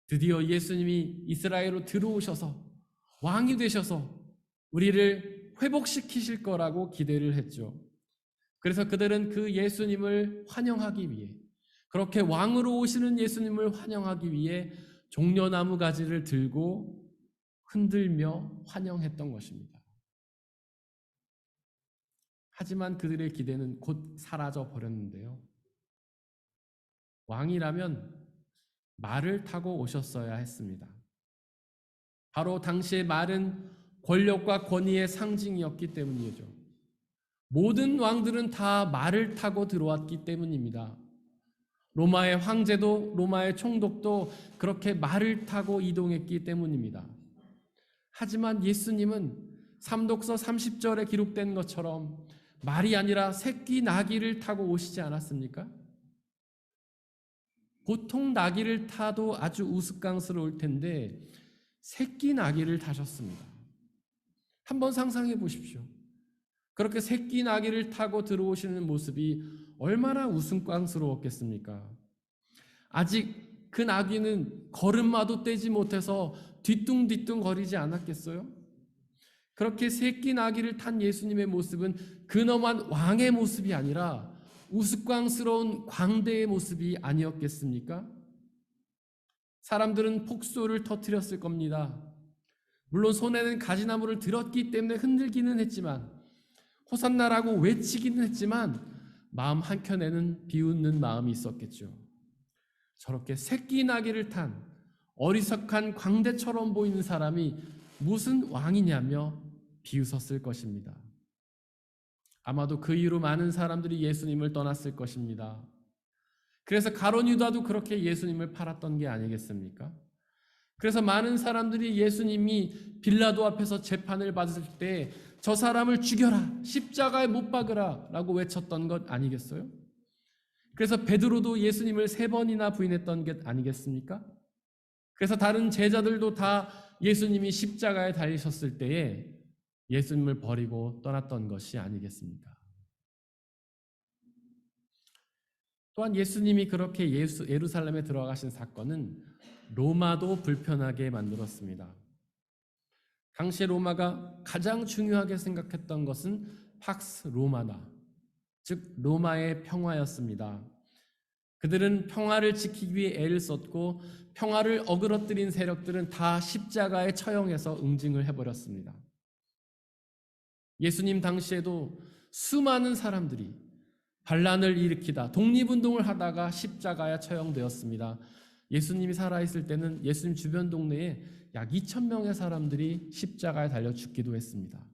드디어 예수님이 이스라엘로 들어오셔서 왕이 되셔서 우리를 회복시키실 거라고 기대를 했죠. 그래서 그들은 그 예수님을 환영하기 위해, 그렇게 왕으로 오시는 예수님을 환영하기 위해 종려나무 가지를 들고 흔들며 환영했던 것입니다. 하지만 그들의 기대는 곧 사라져 버렸는데요. 왕이라면 말을 타고 오셨어야 했습니다. 바로 당시의 말은 권력과 권위의 상징이었기 때문이죠. 모든 왕들은 다 말을 타고 들어왔기 때문입니다. 로마의 황제도 로마의 총독도 그렇게 말을 타고 이동했기 때문입니다. 하지만 예수님은 삼독서 30절에 기록된 것처럼 말이 아니라 새끼 나귀를 타고 오시지 않았습니까? 보통 나귀를 타도 아주 우스꽝스러울 텐데 새끼 나귀를 타셨습니다. 한번 상상해 보십시오. 그렇게 새끼 나귀를 타고 들어오시는 모습이 얼마나 웃음꽝스러웠겠습니까? 아직 그 나귀는 걸음마도 떼지 못해서 뒤뚱뒤뚱 거리지 않았겠어요? 그렇게 새끼 나귀를 탄 예수님의 모습은 근엄한 왕의 모습이 아니라 우스꽝스러운 광대의 모습이 아니었겠습니까? 사람들은 폭소를 터뜨렸을 겁니다. 물론 손에는 가지나무를 들었기 때문에 흔들기는 했지만, 호산나라고 외치기는 했지만 마음 한켠에는 비웃는 마음이 있었겠죠. 저렇게 새끼 나귀를 탄 어리석한 광대처럼 보이는 사람이 무슨 왕이냐며 비웃었을 것입니다. 아마도 그 이후로 많은 사람들이 예수님을 떠났을 것입니다. 그래서 가룟 유다도 그렇게 예수님을 팔았던 게 아니겠습니까? 그래서 많은 사람들이 예수님이 빌라도 앞에서 재판을 받을 때 저 사람을 죽여라, 십자가에 못 박으라 라고 외쳤던 것 아니겠어요? 그래서 베드로도 예수님을 3번이나 부인했던 게 아니겠습니까? 그래서 다른 제자들도 다 예수님이 십자가에 달리셨을 때에 예수님을 버리고 떠났던 것이 아니겠습니까? 또한 예수님이 그렇게 예루살렘에 들어가신 사건은 로마도 불편하게 만들었습니다. 당시 로마가 가장 중요하게 생각했던 것은 팍스 로마나, 즉 로마의 평화였습니다. 그들은 평화를 지키기 위해 애를 썼고 평화를 어그러뜨린 세력들은 다 십자가에 처형해서 응징을 해버렸습니다. 예수님 당시에도 수많은 사람들이 반란을 일으키다 독립운동을 하다가 십자가에 처형되었습니다. 예수님이 살아있을 때는 예수님 주변 동네에 약 2,000명의 사람들이 십자가에 달려 죽기도 했습니다.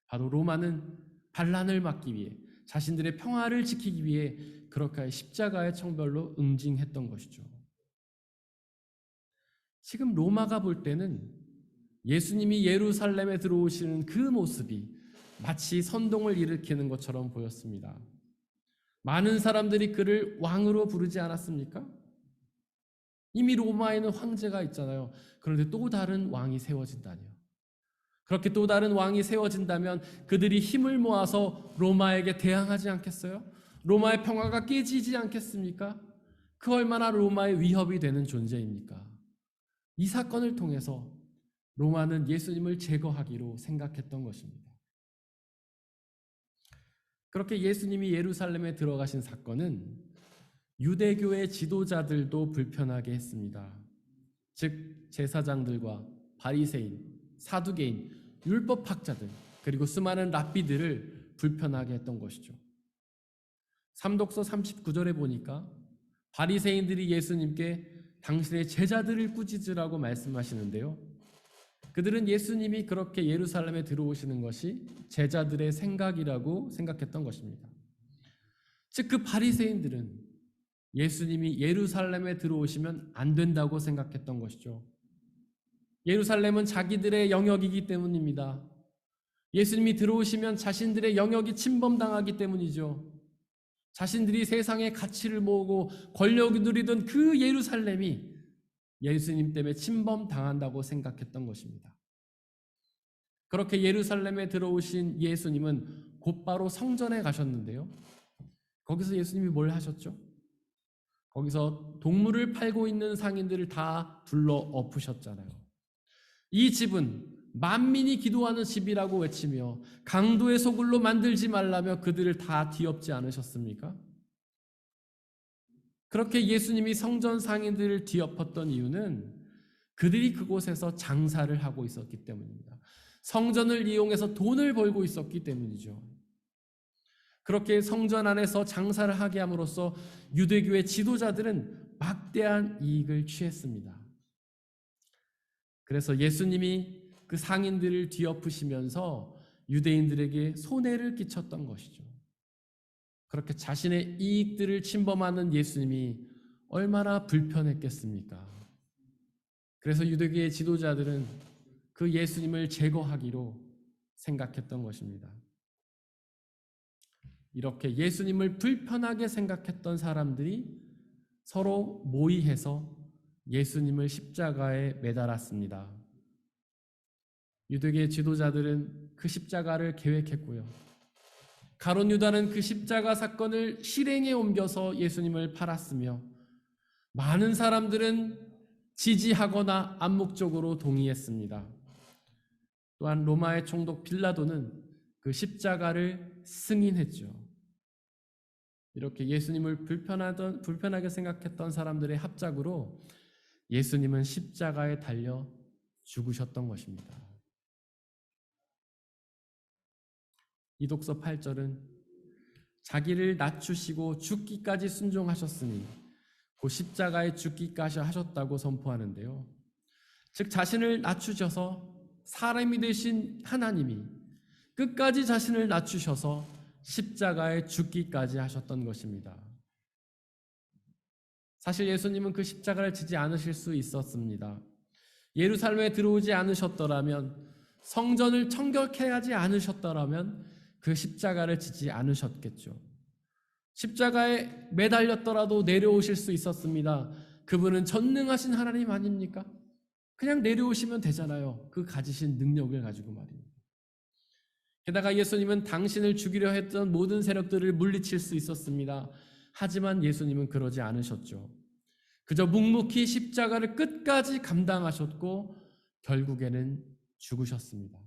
바로 로마는 반란을 막기 위해, 자신들의 평화를 지키기 위해 그렇게 십자가의 청별로 응징했던 것이죠. 지금 로마가 볼 때는 예수님이 예루살렘에 들어오시는 그 모습이 마치 선동을 일으키는 것처럼 보였습니다. 많은 사람들이 그를 왕으로 부르지 않았습니까? 이미 로마에는 황제가 있잖아요. 그런데 또 다른 왕이 세워진다니요. 그렇게 또 다른 왕이 세워진다면 그들이 힘을 모아서 로마에게 대항하지 않겠어요? 로마의 평화가 깨지지 않겠습니까? 그 얼마나 로마의 위협이 되는 존재입니까? 이 사건을 통해서 로마는 예수님을 제거하기로 생각했던 것입니다. 그렇게 예수님이 예루살렘에 들어가신 사건은 유대교의 지도자들도 불편하게 했습니다. 즉 제사장들과 바리새인, 사두개인, 율법학자들, 그리고 수많은 랍비들을 불편하게 했던 것이죠. 삼독서 39절에 보니까 바리새인들이 예수님께 당신의 제자들을 꾸짖으라고 말씀하시는데요. 그들은 예수님이 그렇게 예루살렘에 들어오시는 것이 제자들의 생각이라고 생각했던 것입니다. 즉 그 바리새인들은 예수님이 예루살렘에 들어오시면 안 된다고 생각했던 것이죠. 예루살렘은 자기들의 영역이기 때문입니다. 예수님이 들어오시면 자신들의 영역이 침범당하기 때문이죠. 자신들이 세상의 가치를 모으고 권력을 누리던 그 예루살렘이 예수님 때문에 침범당한다고 생각했던 것입니다. 그렇게 예루살렘에 들어오신 예수님은 곧바로 성전에 가셨는데요. 거기서 예수님이 뭘 하셨죠? 거기서 동물을 팔고 있는 상인들을 다 둘러 엎으셨잖아요. 이 집은 만민이 기도하는 집이라고 외치며 강도의 소굴로 만들지 말라며 그들을 다 뒤엎지 않으셨습니까? 그렇게 예수님이 성전 상인들을 뒤엎었던 이유는 그들이 그곳에서 장사를 하고 있었기 때문입니다. 성전을 이용해서 돈을 벌고 있었기 때문이죠. 그렇게 성전 안에서 장사를 하게 함으로써 유대교의 지도자들은 막대한 이익을 취했습니다. 그래서 예수님이 그 상인들을 뒤엎으시면서 유대인들에게 손해를 끼쳤던 것이죠. 그렇게 자신의 이익들을 침범하는 예수님이 얼마나 불편했겠습니까? 그래서 유대교의 지도자들은 그 예수님을 제거하기로 생각했던 것입니다. 이렇게 예수님을 불편하게 생각했던 사람들이 서로 모의해서 예수님을 십자가에 매달았습니다. 유대교의 지도자들은 그 십자가를 계획했고요. 가룟 유다는 그 십자가 사건을 실행에 옮겨서 예수님을 팔았으며 많은 사람들은 지지하거나 암묵적으로 동의했습니다. 또한 로마의 총독 빌라도는 그 십자가를 승인했죠. 이렇게 예수님을 불편하게 생각했던 사람들의 합작으로 예수님은 십자가에 달려 죽으셨던 것입니다. 이독서 8절은 자기를 낮추시고 죽기까지 순종하셨으니 그 십자가에 죽기까지 하셨다고 선포하는데요. 즉 자신을 낮추셔서 사람이 되신 하나님이 끝까지 자신을 낮추셔서 십자가에 죽기까지 하셨던 것입니다. 사실 예수님은 그 십자가를 지지 않으실 수 있었습니다. 예루살렘에 들어오지 않으셨더라면, 성전을 청결케 하지 않으셨더라면 그 십자가를 지지 않으셨겠죠. 십자가에 매달렸더라도 내려오실 수 있었습니다. 그분은 전능하신 하나님 아닙니까? 그냥 내려오시면 되잖아요. 그 가지신 능력을 가지고 말입니다. 게다가 예수님은 당신을 죽이려 했던 모든 세력들을 물리칠 수 있었습니다. 하지만 예수님은 그러지 않으셨죠. 그저 묵묵히 십자가를 끝까지 감당하셨고 결국에는 죽으셨습니다.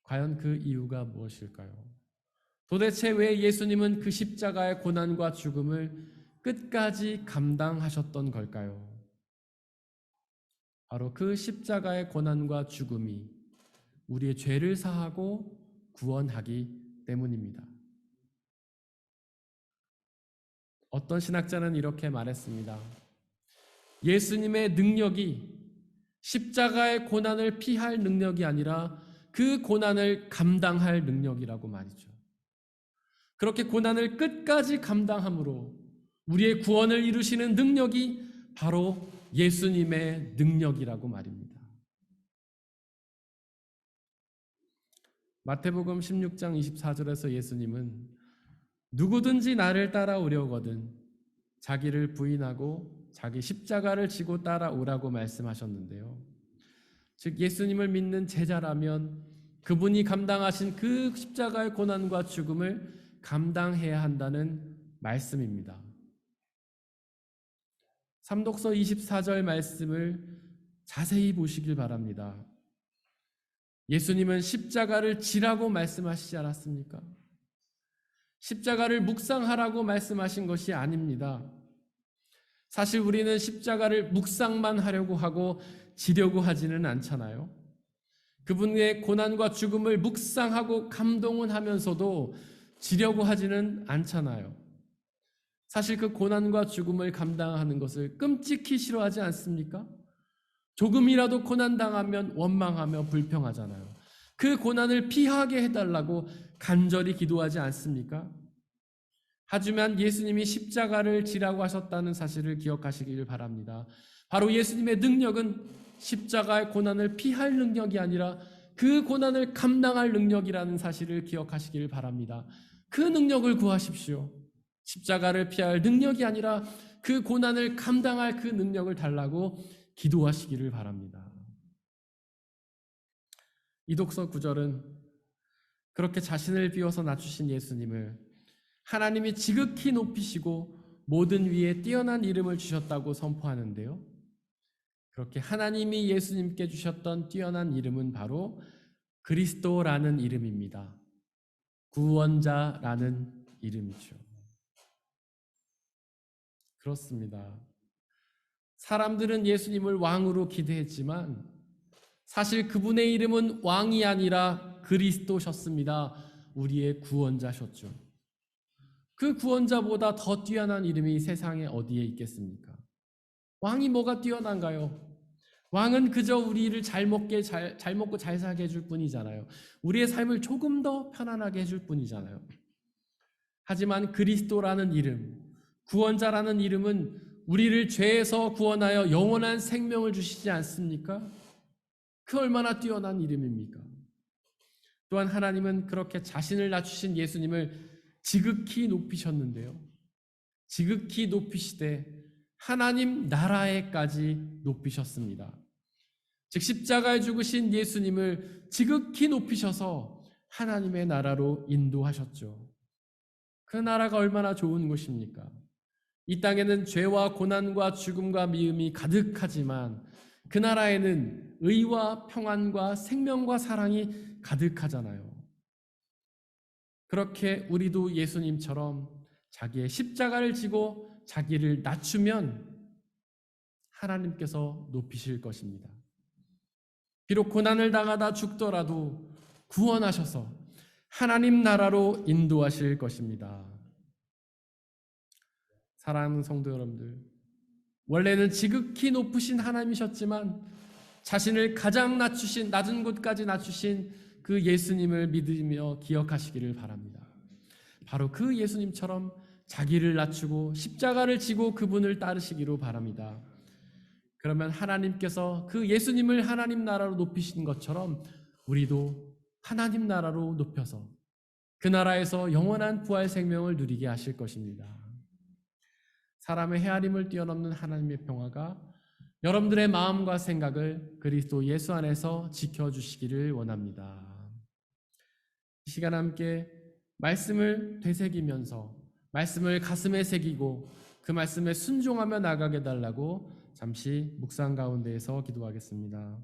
과연 그 이유가 무엇일까요? 도대체 왜 예수님은 그 십자가의 고난과 죽음을 끝까지 감당하셨던 걸까요? 바로 그 십자가의 고난과 죽음이 우리의 죄를 사하고 구원하기 때문입니다. 어떤 신학자는 이렇게 말했습니다. 예수님의 능력이 십자가의 고난을 피할 능력이 아니라 그 고난을 감당할 능력이라고 말이죠. 그렇게 고난을 끝까지 감당함으로 우리의 구원을 이루시는 능력이 바로 예수님의 능력이라고 말입니다. 마태복음 16장 24절에서 예수님은 누구든지 나를 따라오려거든 자기를 부인하고 자기 십자가를 지고 따라오라고 말씀하셨는데요. 즉 예수님을 믿는 제자라면 그분이 감당하신 그 십자가의 고난과 죽음을 감당해야 한다는 말씀입니다. 삼독서 24절 말씀을 자세히 보시길 바랍니다. 예수님은 십자가를 지라고 말씀하시지 않았습니까? 십자가를 묵상하라고 말씀하신 것이 아닙니다. 사실 우리는 십자가를 묵상만 하려고 하고 지려고 하지는 않잖아요. 그분의 고난과 죽음을 묵상하고 감동은 하면서도 지려고 하지는 않잖아요. 사실 그 고난과 죽음을 감당하는 것을 끔찍히 싫어하지 않습니까? 조금이라도 고난당하면 원망하며 불평하잖아요. 그 고난을 피하게 해달라고 간절히 기도하지 않습니까? 하지만 예수님이 십자가를 지라고 하셨다는 사실을 기억하시길 바랍니다. 바로 예수님의 능력은 십자가의 고난을 피할 능력이 아니라 그 고난을 감당할 능력이라는 사실을 기억하시길 바랍니다. 그 능력을 구하십시오. 십자가를 피할 능력이 아니라 그 고난을 감당할 그 능력을 달라고 기도하시기를 바랍니다. 이독서 9절은 그렇게 자신을 비워서 낮추신 예수님을 하나님이 지극히 높이시고 모든 위에 뛰어난 이름을 주셨다고 선포하는데요. 그렇게 하나님이 예수님께 주셨던 뛰어난 이름은 바로 그리스도라는 이름입니다. 구원자라는 이름이죠. 그렇습니다. 사람들은 예수님을 왕으로 기대했지만 사실 그분의 이름은 왕이 아니라 그리스도셨습니다. 우리의 구원자셨죠. 그 구원자보다 더 뛰어난 이름이 세상에 어디에 있겠습니까? 왕이 뭐가 뛰어난가요? 왕은 그저 우리를 잘 먹고 잘 살게 해줄 뿐이잖아요. 우리의 삶을 조금 더 편안하게 해줄 뿐이잖아요. 하지만 그리스도라는 이름, 구원자라는 이름은 우리를 죄에서 구원하여 영원한 생명을 주시지 않습니까? 그 얼마나 뛰어난 이름입니까? 또한 하나님은 그렇게 자신을 낮추신 예수님을 지극히 높이셨는데요. 지극히 높이시되 하나님 나라에까지 높이셨습니다. 즉 십자가에 죽으신 예수님을 지극히 높이셔서 하나님의 나라로 인도하셨죠. 그 나라가 얼마나 좋은 곳입니까? 이 땅에는 죄와 고난과 죽음과 미움이 가득하지만 그 나라에는 의와 평안과 생명과 사랑이 가득하잖아요. 그렇게 우리도 예수님처럼 자기의 십자가를 지고 자기를 낮추면 하나님께서 높이실 것입니다. 비록 고난을 당하다 죽더라도 구원하셔서 하나님 나라로 인도하실 것입니다. 사랑하는 성도 여러분들, 원래는 지극히 높으신 하나님이셨지만 자신을 가장 낮은 곳까지 낮추신 그 예수님을 믿으며 기억하시기를 바랍니다. 바로 그 예수님처럼 자기를 낮추고 십자가를 지고 그분을 따르시기로 바랍니다. 그러면 하나님께서 그 예수님을 하나님 나라로 높이신 것처럼 우리도 하나님 나라로 높여서 그 나라에서 영원한 부활 생명을 누리게 하실 것입니다. 사람의 헤아림을 뛰어넘는 하나님의 평화가 여러분들의 마음과 생각을 그리스도 예수 안에서 지켜주시기를 원합니다. 이 시간 함께 말씀을 되새기면서 말씀을 가슴에 새기고 그 말씀에 순종하며 나가게 달라고 잠시 묵상 가운데에서 기도하겠습니다.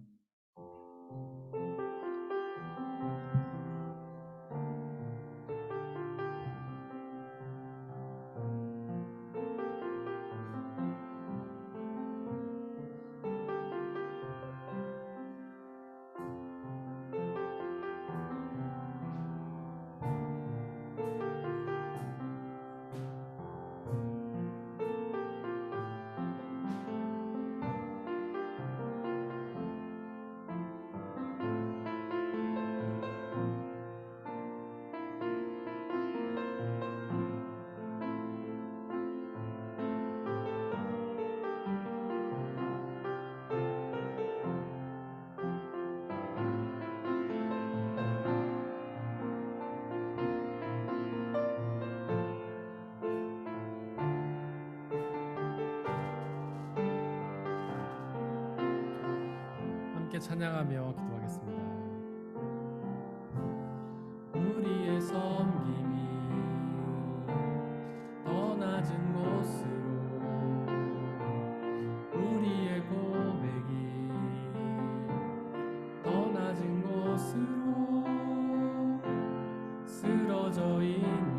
함께 찬양하며 기도하겠습니다. 우리의 섬김이 더 낮은 곳으로, 우리의 고백이 더 낮은 곳으로 쓰러져 있는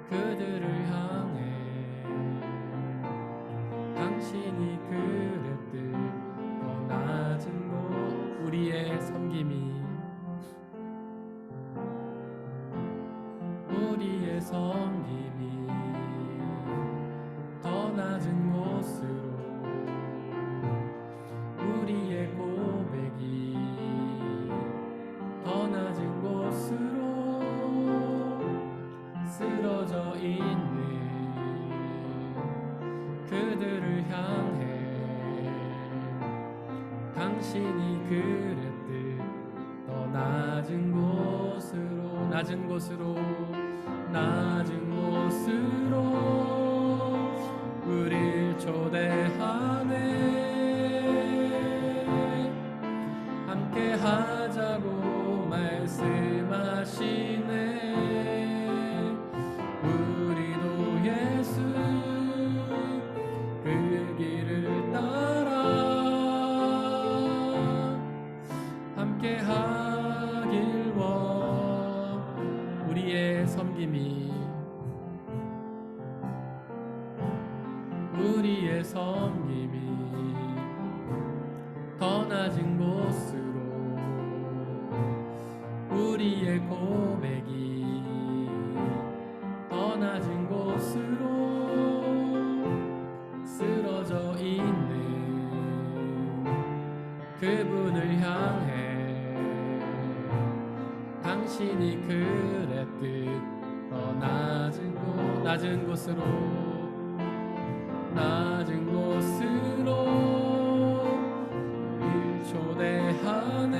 그들을 향해 당신이 그랬듯 더 낮은 곳, 우리의 섬김이 더 낮은 곳으로, 우리의 고백이 더 낮은 곳으로 쓰러져 있는 그들을 향해 당신이 그랬듯 더 낮은 곳으로, 낮은 곳으로 우릴 초대하네. 함께 하자고 말씀하시네. 우리도 예수 그 길을 따라 함께 하길 우리의 섬김이 더 낮은 곳으로, 우리의 고백이 더 낮은 곳으로 쓰러져 있는 그분을 향해 당신이 그랬듯 더 낮은 곳으로 우릴 초대하네.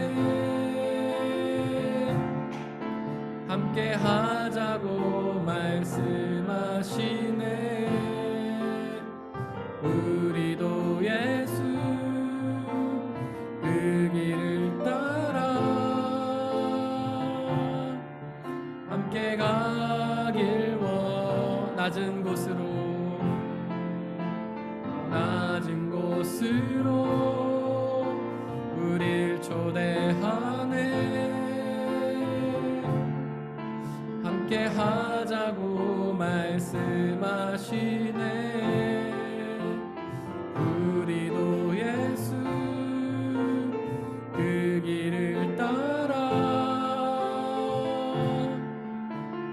함께 하자고 말씀하시네. 우리도 예수 그 길을 따라 함께 가길 낮은 곳으로, 낮은 곳으로 이곳으로 우릴 초대하네. 함께 하자고 말씀하시네. 우리도 예수 그 길을 따라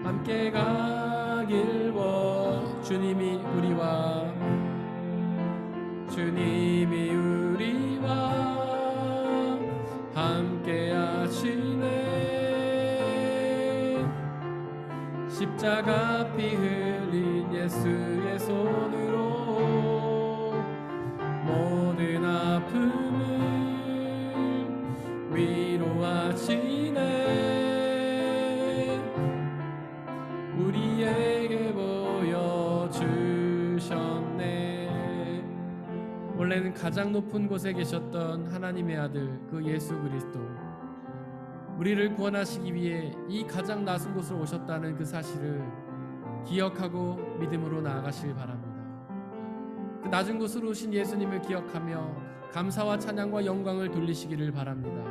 함께 가길 주님이 우리와 함께 하시네. 십자가 피 흘린 예수의 손으로 모든 아픔을 위로하시네. 우리에게 보여주셨네. 원래는 가장 높은 곳에 계셨던 하나님의 아들 그 예수 그리스도, 우리를 구원하시기 위해 이 가장 낮은 곳으로 오셨다는 그 사실을 기억하고 믿음으로 나아가시길 바랍니다. 그 낮은 곳으로 오신 예수님을 기억하며 감사와 찬양과 영광을 돌리시기를 바랍니다.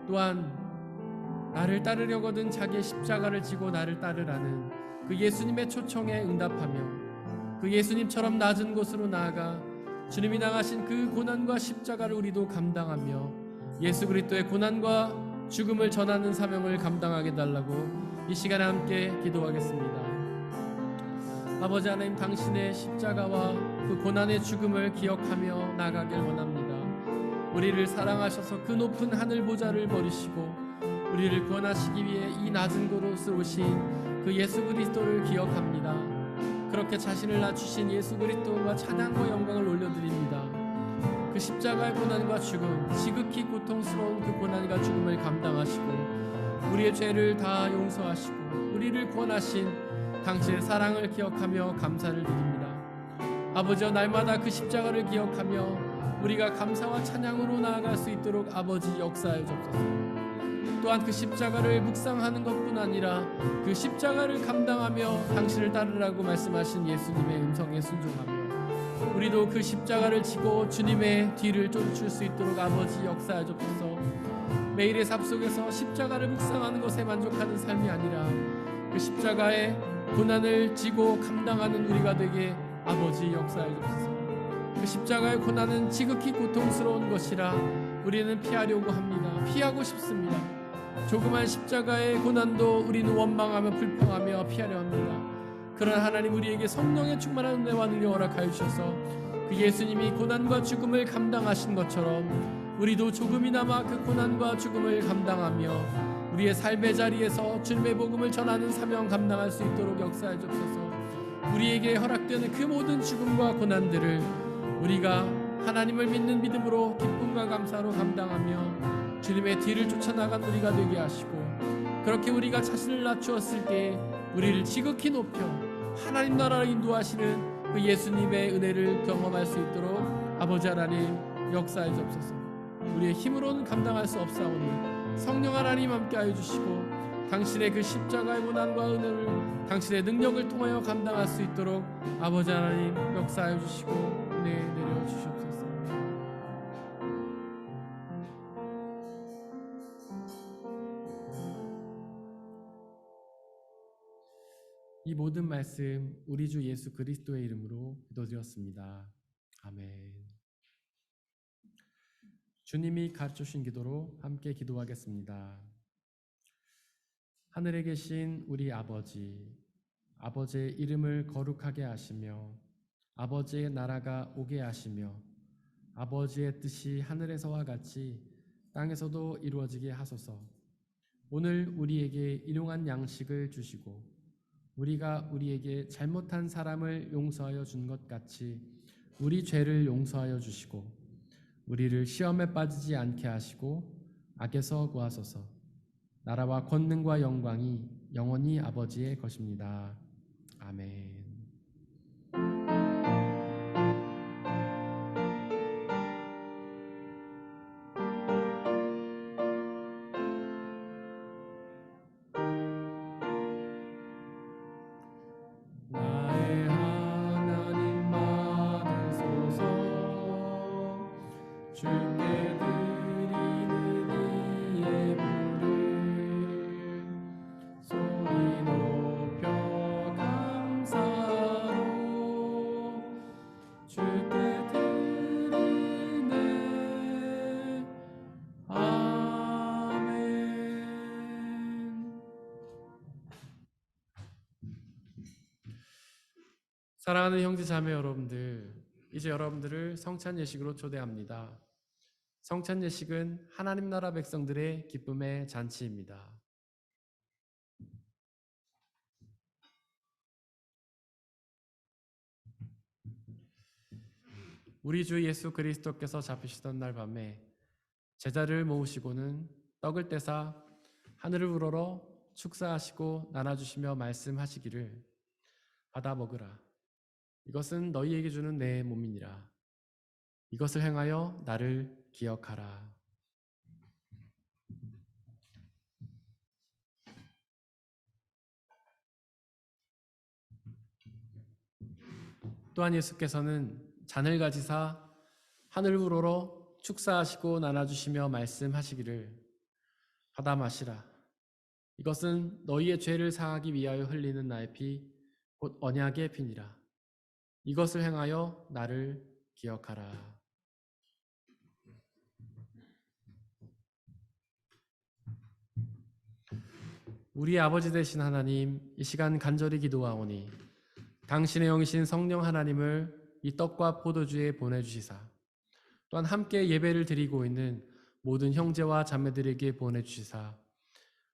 또한 나를 따르려거든 자기의 십자가를 지고 나를 따르라는 그 예수님의 초청에 응답하며 그 예수님처럼 낮은 곳으로 나아가 주님이 당하신 그 고난과 십자가를 우리도 감당하며 예수 그리스도의 고난과 죽음을 전하는 사명을 감당하게 달라고 이 시간에 함께 기도하겠습니다. 아버지 하나님, 당신의 십자가와 그 고난의 죽음을 기억하며 나가길 원합니다. 우리를 사랑하셔서 그 높은 하늘 보좌를 버리시고 우리를 구원하시기 위해 이 낮은 곳으로 오신 그 예수 그리스도를 기억합니다. 그렇게 자신을 낮추신 예수 그리스도와 찬양과 영광을 올려드립니다. 그 십자가의 고난과 죽음, 지극히 고통스러운 그 고난과 죽음을 감당하시고 우리의 죄를 다 용서하시고 우리를 구원하신 당신의 사랑을 기억하며 감사를 드립니다. 아버지여, 날마다 그 십자가를 기억하며 우리가 감사와 찬양으로 나아갈 수 있도록 아버지 역사해 주옵소서. 또한 그 십자가를 묵상하는 것뿐 아니라 그 십자가를 감당하며 당신을 따르라고 말씀하신 예수님의 음성에 순종하며 우리도 그 십자가를 지고 주님의 뒤를 쫓을 수 있도록 아버지 역사해 주옵소서. 매일의 삶 속에서 십자가를 묵상하는 것에 만족하는 삶이 아니라 그 십자가의 고난을 지고 감당하는 우리가 되게 아버지 역사해 주옵소서. 그 십자가의 고난은 지극히 고통스러운 것이라 우리는 피하려고 합니다. 피하고 싶습니다. 조그만 십자가의 고난도 우리는 원망하며 불평하며 피하려 합니다. 그러나 하나님, 우리에게 성령의 충만한 은혜와 능력을 허락하여 주셔서 그 예수님이 고난과 죽음을 감당하신 것처럼 우리도 조금이나마 그 고난과 죽음을 감당하며 우리의 삶의 자리에서 주님의 복음을 전하는 사명 감당할 수 있도록 역사해 주옵소서. 우리에게 허락되는 그 모든 죽음과 고난들을 우리가 하나님을 믿는 믿음으로 기쁨과 감사로 감당하며 주님의 뒤를 쫓아나간 우리가 되게 하시고, 그렇게 우리가 자신을 낮추었을 때 우리를 지극히 높여 하나님 나라로 인도하시는 그 예수님의 은혜를 경험할 수 있도록 아버지 하나님 역사해 주옵소서. 우리의 힘으로는 감당할 수 없사오니 성령 하나님 함께하여 주시고 당신의 그 십자가의 고난과 은혜를 당신의 능력을 통하여 감당할 수 있도록 아버지 하나님 역사해 주시고 은혜 내려 주시옵소서. 이 모든 말씀 우리 주 예수 그리스도의 이름으로 기도드렸습니다. 아멘. 주님이 가르쳐주신 기도로 함께 기도하겠습니다. 하늘에 계신 우리 아버지, 아버지의 이름을 거룩하게 하시며 아버지의 나라가 오게 하시며 아버지의 뜻이 하늘에서와 같이 땅에서도 이루어지게 하소서. 오늘 우리에게 일용할 양식을 주시고 우리가 우리에게 잘못한 사람을 용서하여 준 것 같이 우리 죄를 용서하여 주시고 우리를 시험에 빠지지 않게 하시고 악에서 구하소서. 나라와 권능과 영광이 영원히 아버지의 것입니다. 아멘. 나의 하나님 받으소서. 주께 드리는 이의 부를 소리 높여 감사로 주께 드리네. 아멘. 사랑하는 형제 자매 여러분들, 이제 여러분들을 성찬 예식으로 초대합니다. 성찬 예식은 하나님 나라 백성들의 기쁨의 잔치입니다. 우리 주 예수 그리스도께서 잡히시던 날 밤에 제자를 모으시고는 떡을 떼사 하늘을 우러러 축사하시고 나눠주시며 말씀하시기를 받아 먹으라. 이것은 너희에게 주는 내 몸이니라. 이것을 행하여 나를 기억하라. 또한 예수께서는 잔을 가지사 하늘을 우러러 축사하시고 나눠주시며 말씀하시기를 받아 마시라. 이것은 너희의 죄를 사하기 위하여 흘리는 나의 피 곧 언약의 피니라. 이것을 행하여 나를 기억하라. 우리 아버지 되신 하나님, 이 시간 간절히 기도하오니 당신의 영이신 성령 하나님을 이 떡과 포도주에 보내주시사 또한 함께 예배를 드리고 있는 모든 형제와 자매들에게 보내주시사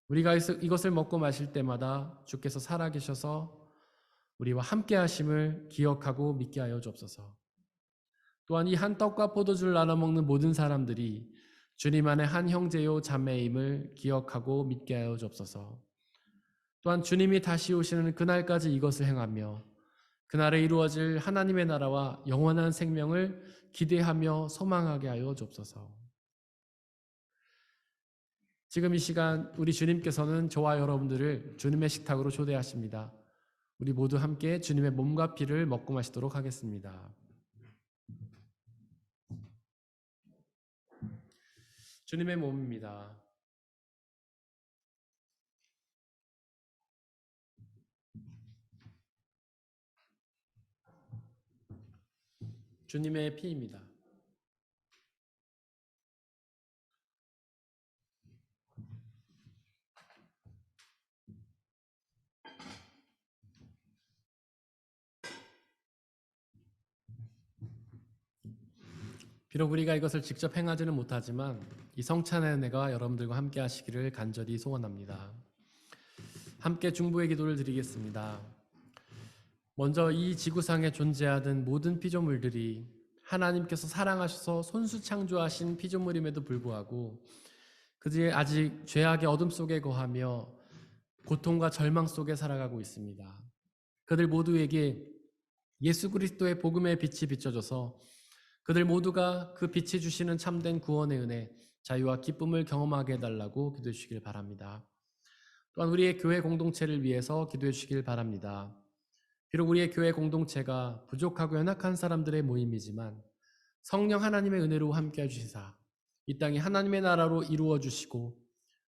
우리가 이것을 먹고 마실 때마다 주께서 살아계셔서 우리와 함께 하심을 기억하고 믿게 하여 주옵소서. 또한 이 한 떡과 포도주를 나눠 먹는 모든 사람들이 주님 안에 한 형제요 자매임을 기억하고 믿게 하여 주옵소서. 또한 주님이 다시 오시는 그날까지 이것을 행하며 그날에 이루어질 하나님의 나라와 영원한 생명을 기대하며 소망하게 하여 주옵소서. 지금 이 시간 우리 주님께서는 저와 여러분들을 주님의 식탁으로 초대하십니다. 우리 모두 함께 주님의 몸과 피를 먹고 마시도록 하겠습니다. 주님의 몸입니다. 주님의 피입니다. 비록 우리가 이것을 직접 행하지는 못하지만 이 성찬의 은혜가 여러분들과 함께 하시기를 간절히 소원합니다. 함께 중보의 기도를 드리겠습니다. 먼저 이 지구상에 존재하던 모든 피조물들이 하나님께서 사랑하셔서 손수 창조하신 피조물임에도 불구하고 그들이 아직 죄악의 어둠 속에 거하며 고통과 절망 속에 살아가고 있습니다. 그들 모두에게 예수 그리스도의 복음의 빛이 비춰져서 그들 모두가 그 빛이 주시는 참된 구원의 은혜, 자유와 기쁨을 경험하게 해달라고 기도해 주시길 바랍니다. 또한 우리의 교회 공동체를 위해서 기도해 주시길 바랍니다. 비록 우리의 교회 공동체가 부족하고 연약한 사람들의 모임이지만 성령 하나님의 은혜로 함께해 주시사 이 땅이 하나님의 나라로 이루어 주시고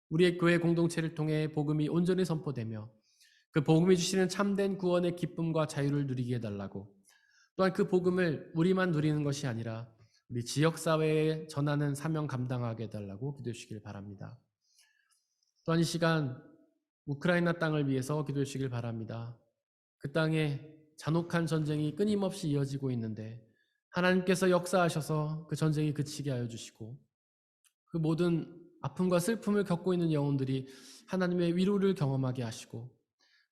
우리의 교회 공동체를 통해 복음이 온전히 선포되며 그 복음이 주시는 참된 구원의 기쁨과 자유를 누리게 해달라고, 또한 그 복음을 우리만 누리는 것이 아니라 우리 지역사회에 전하는 사명 감당하게 해달라고 기도해 주시길 바랍니다. 또한 이 시간 우크라이나 땅을 위해서 기도해 주시길 바랍니다. 그 땅에 잔혹한 전쟁이 끊임없이 이어지고 있는데 하나님께서 역사하셔서 그 전쟁이 그치게 하여 주시고 그 모든 아픔과 슬픔을 겪고 있는 영혼들이 하나님의 위로를 경험하게 하시고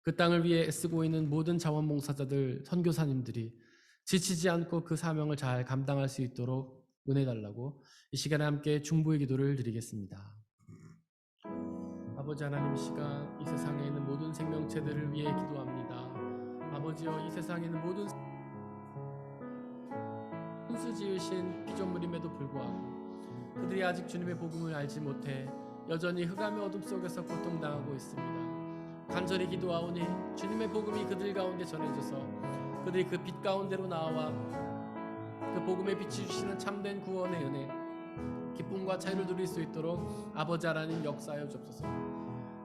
그 땅을 위해 애쓰고 있는 모든 자원봉사자들, 선교사님들이 지치지 않고 그 사명을 잘 감당할 수 있도록 은혜 달라고 이 시간에 함께 중보의 기도를 드리겠습니다. 아버지 하나님, 이 시간 이 세상에 있는 모든 생명체들을 위해 기도합니다. 아버지여, 이 세상에 있는 모든 손수 지으신 피조물임에도 불구하고 그들이 아직 주님의 복음을 알지 못해 여전히 흑암의 어둠 속에서 고통당하고 있습니다. 간절히 기도하오니 주님의 복음이 그들 가운데 전해져서 그들이 그 빛 가운데로 나와 그 복음의 빛이 주시는 참된 구원의 은혜, 기쁨과 자유를 누릴 수 있도록 아버지 하나님 역사하여 주옵소서.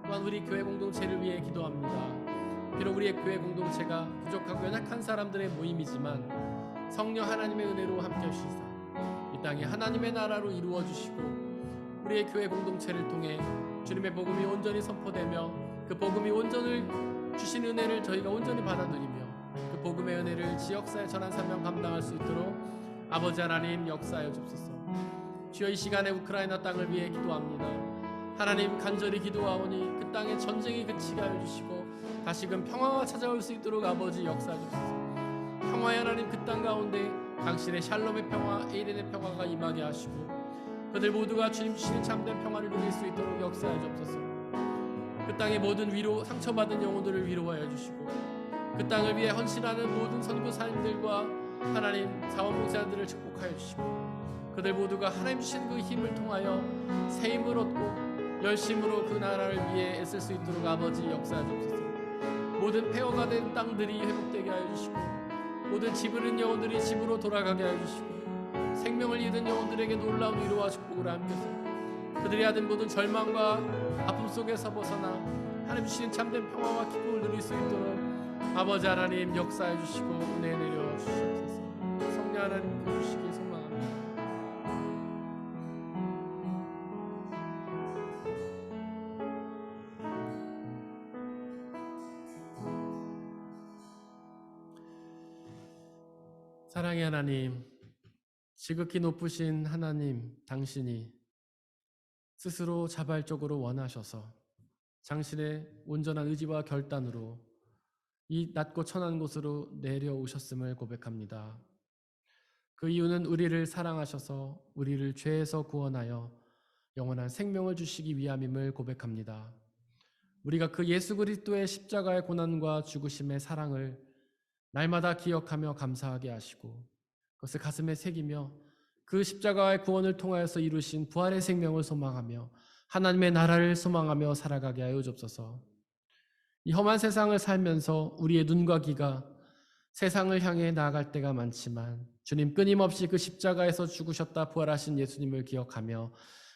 또한 우리 교회 공동체를 위해 기도합니다. 비록 우리의 교회 공동체가 부족하고 연약한 사람들의 모임이지만 성령 하나님의 은혜로 함께 하시사 이 땅에 하나님의 나라로 이루어 주시고 우리의 교회 공동체를 통해 주님의 복음이 온전히 선포되며 그 복음이 온전을 주신 은혜를 저희가 온전히 받아들이며 그 복음의 은혜를 지역사회 전한 사명 감당할 수 있도록 아버지 하나님 역사하여 주옵소서. 주여 이 시간에 우크라이나 땅을 위해 기도합니다. 하나님 간절히 기도하오니 그 땅에 전쟁이 그치게 하여 주시고 다시금 평화가 찾아올 수 있도록 아버지 역사하여 주옵소서. 평화의 하나님 그 땅 가운데 당신의 샬롬의 평화, 에이덴의 평화가 임하게 하시고 그들 모두가 주님 주시는 참된 평화를 누릴 수 있도록 역사하여 주옵소서. 그 땅의 모든 위로 상처받은 영혼들을 위로하여 주시고 그 땅을 위해 헌신하는 모든 선교사님들과 하나님 자원봉사자들을 축복하여 주시고 그들 모두가 하나님 주신 그 힘을 통하여 새 힘을 얻고 열심으로 그 나라를 위해 애쓸 수 있도록 아버지 역사하여 주옵소서. 모든 폐허가 된 땅들이 회복되게 하여 주시고 모든 집을 잃은 영혼들이 집으로 돌아가게 하여 주시고 생명을 잃은 영혼들에게 놀라운 위로와 축복을 함께서 그들이 하던 모든 절망과 아픔 속에서 벗어나 하나님 주시는 참된 평화와 기쁨을 누릴 수 있도록 아버지 하나님 역사해 주시고 은혜 내려 주시옵소서. 성령 하나님 도우시길 소망합니다. 사랑의 하나님, 지극히 높으신 하나님, 당신이 스스로 자발적으로 원하셔서 당신의 온전한 의지와 결단으로 이 낮고 천한 곳으로 내려오셨음을 고백합니다. 그 이유는 우리를 사랑하셔서 우리를 죄에서 구원하여 영원한 생명을 주시기 위함임을 고백합니다. 우리가 그 예수 그리스도의 십자가의 고난과 죽으심의 사랑을 날마다 기억하며 감사하게 하시고 그것을 가슴에 새기며 그 십자가의 구원을 통하여서 이루신 부활의 생명을 소망하며 하나님의 나라를 소망하며 살아가게 하여 주옵소서. 이 험한 세상을 살면서 우리의 눈과 귀가 세상을 향해 나아갈 때가 많지만 주님 끊임없이 그 십자가에서 죽으셨다 부활하신 예수님을 기억하며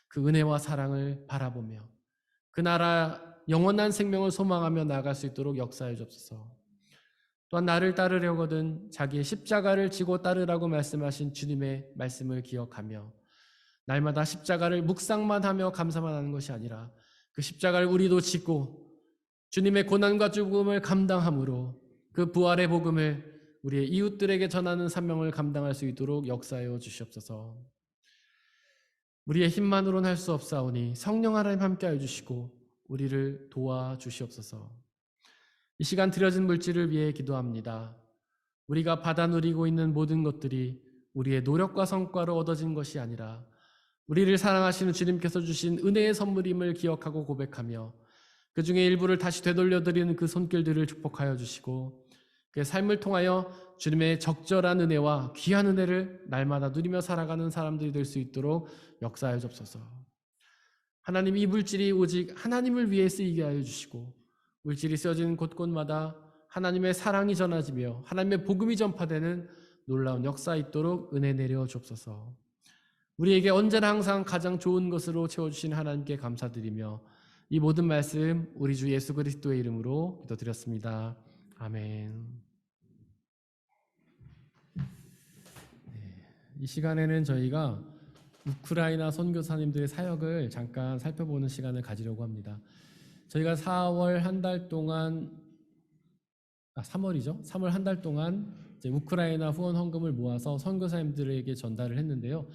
그 은혜와 사랑을 바라보며 그 나라 영원한 생명을 소망하며 나아갈 수 있도록 역사해 주옵소서. 또한 나를 따르려거든 자기의 십자가를 지고 따르라고 말씀하신 주님의 말씀을 기억하며 날마다 십자가를 묵상만 하며 감사만 하는 것이 아니라 그 십자가를 우리도 짓고 주님의 고난과 죽음을 감당함으로 그 부활의 복음을 우리의 이웃들에게 전하는 사명을 감당할 수 있도록 역사하여 주시옵소서. 우리의 힘만으로는 할 수 없사오니 성령 하나님 함께하여 주시고 우리를 도와주시옵소서. 이 시간 드려진 물질을 위해 기도합니다. 우리가 받아 누리고 있는 모든 것들이 우리의 노력과 성과로 얻어진 것이 아니라 우리를 사랑하시는 주님께서 주신 은혜의 선물임을 기억하고 고백하며 그 중에 일부를 다시 되돌려드리는 그 손길들을 축복하여 주시고 그 삶을 통하여 주님의 적절한 은혜와 귀한 은혜를 날마다 누리며 살아가는 사람들이 될 수 있도록 역사하여 주옵소서. 하나님, 이 물질이 오직 하나님을 위해 쓰이게 하여 주시고 물질이 쓰여지는 곳곳마다 하나님의 사랑이 전하지며 하나님의 복음이 전파되는 놀라운 역사 있도록 은혜 내려 주옵소서. 우리에게 언제나 항상 가장 좋은 것으로 채워주신 하나님께 감사드리며 이 모든 말씀 우리 주 예수 그리스도의 이름으로 기도드렸습니다. 아멘. 이 시간에는 저희가 우크라이나 선교사님들의 사역을 잠깐 살펴보는 시간을 가지려고 합니다. 저희가 4월 한 달 동안 3월 한 달 동안 이제 우크라이나 후원 헌금을 모아서 선교사님들에게 전달을 했는데요.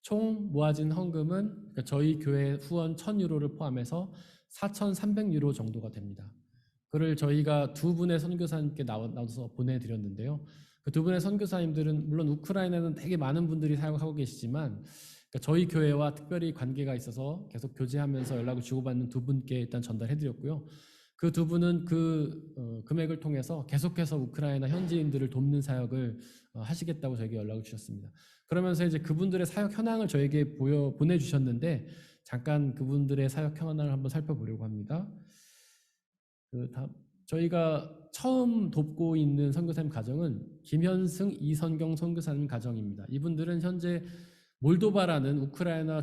총 모아진 헌금은 그러니까 저희 교회 후원 1,000유로를 포함해서 4,300유로 정도가 됩니다. 그를 저희가 두 분의 선교사님께 나눠서 보내드렸는데요. 그 두 분의 선교사님들은 물론 우크라이나는 되게 많은 분들이 사역하고 계시지만 그러니까 저희 교회와 특별히 관계가 있어서 계속 교제하면서 연락을 주고받는 두 분께 일단 전달해드렸고요. 그 두 분은 그 금액을 통해서 계속해서 우크라이나 현지인들을 돕는 사역을 하시겠다고 저에게 연락을 주셨습니다. 그러면서 이제 그분들의 사역 현황을 저에게 보내주셨는데 잠깐 그분들의 사역 현황을 한번 살펴보려고 합니다. 저희가 처음 돕고 있는 선교사님 가정은 김현승, 이선경 선교사님 가정입니다. 이분들은 현재 몰도바라는 우크라이나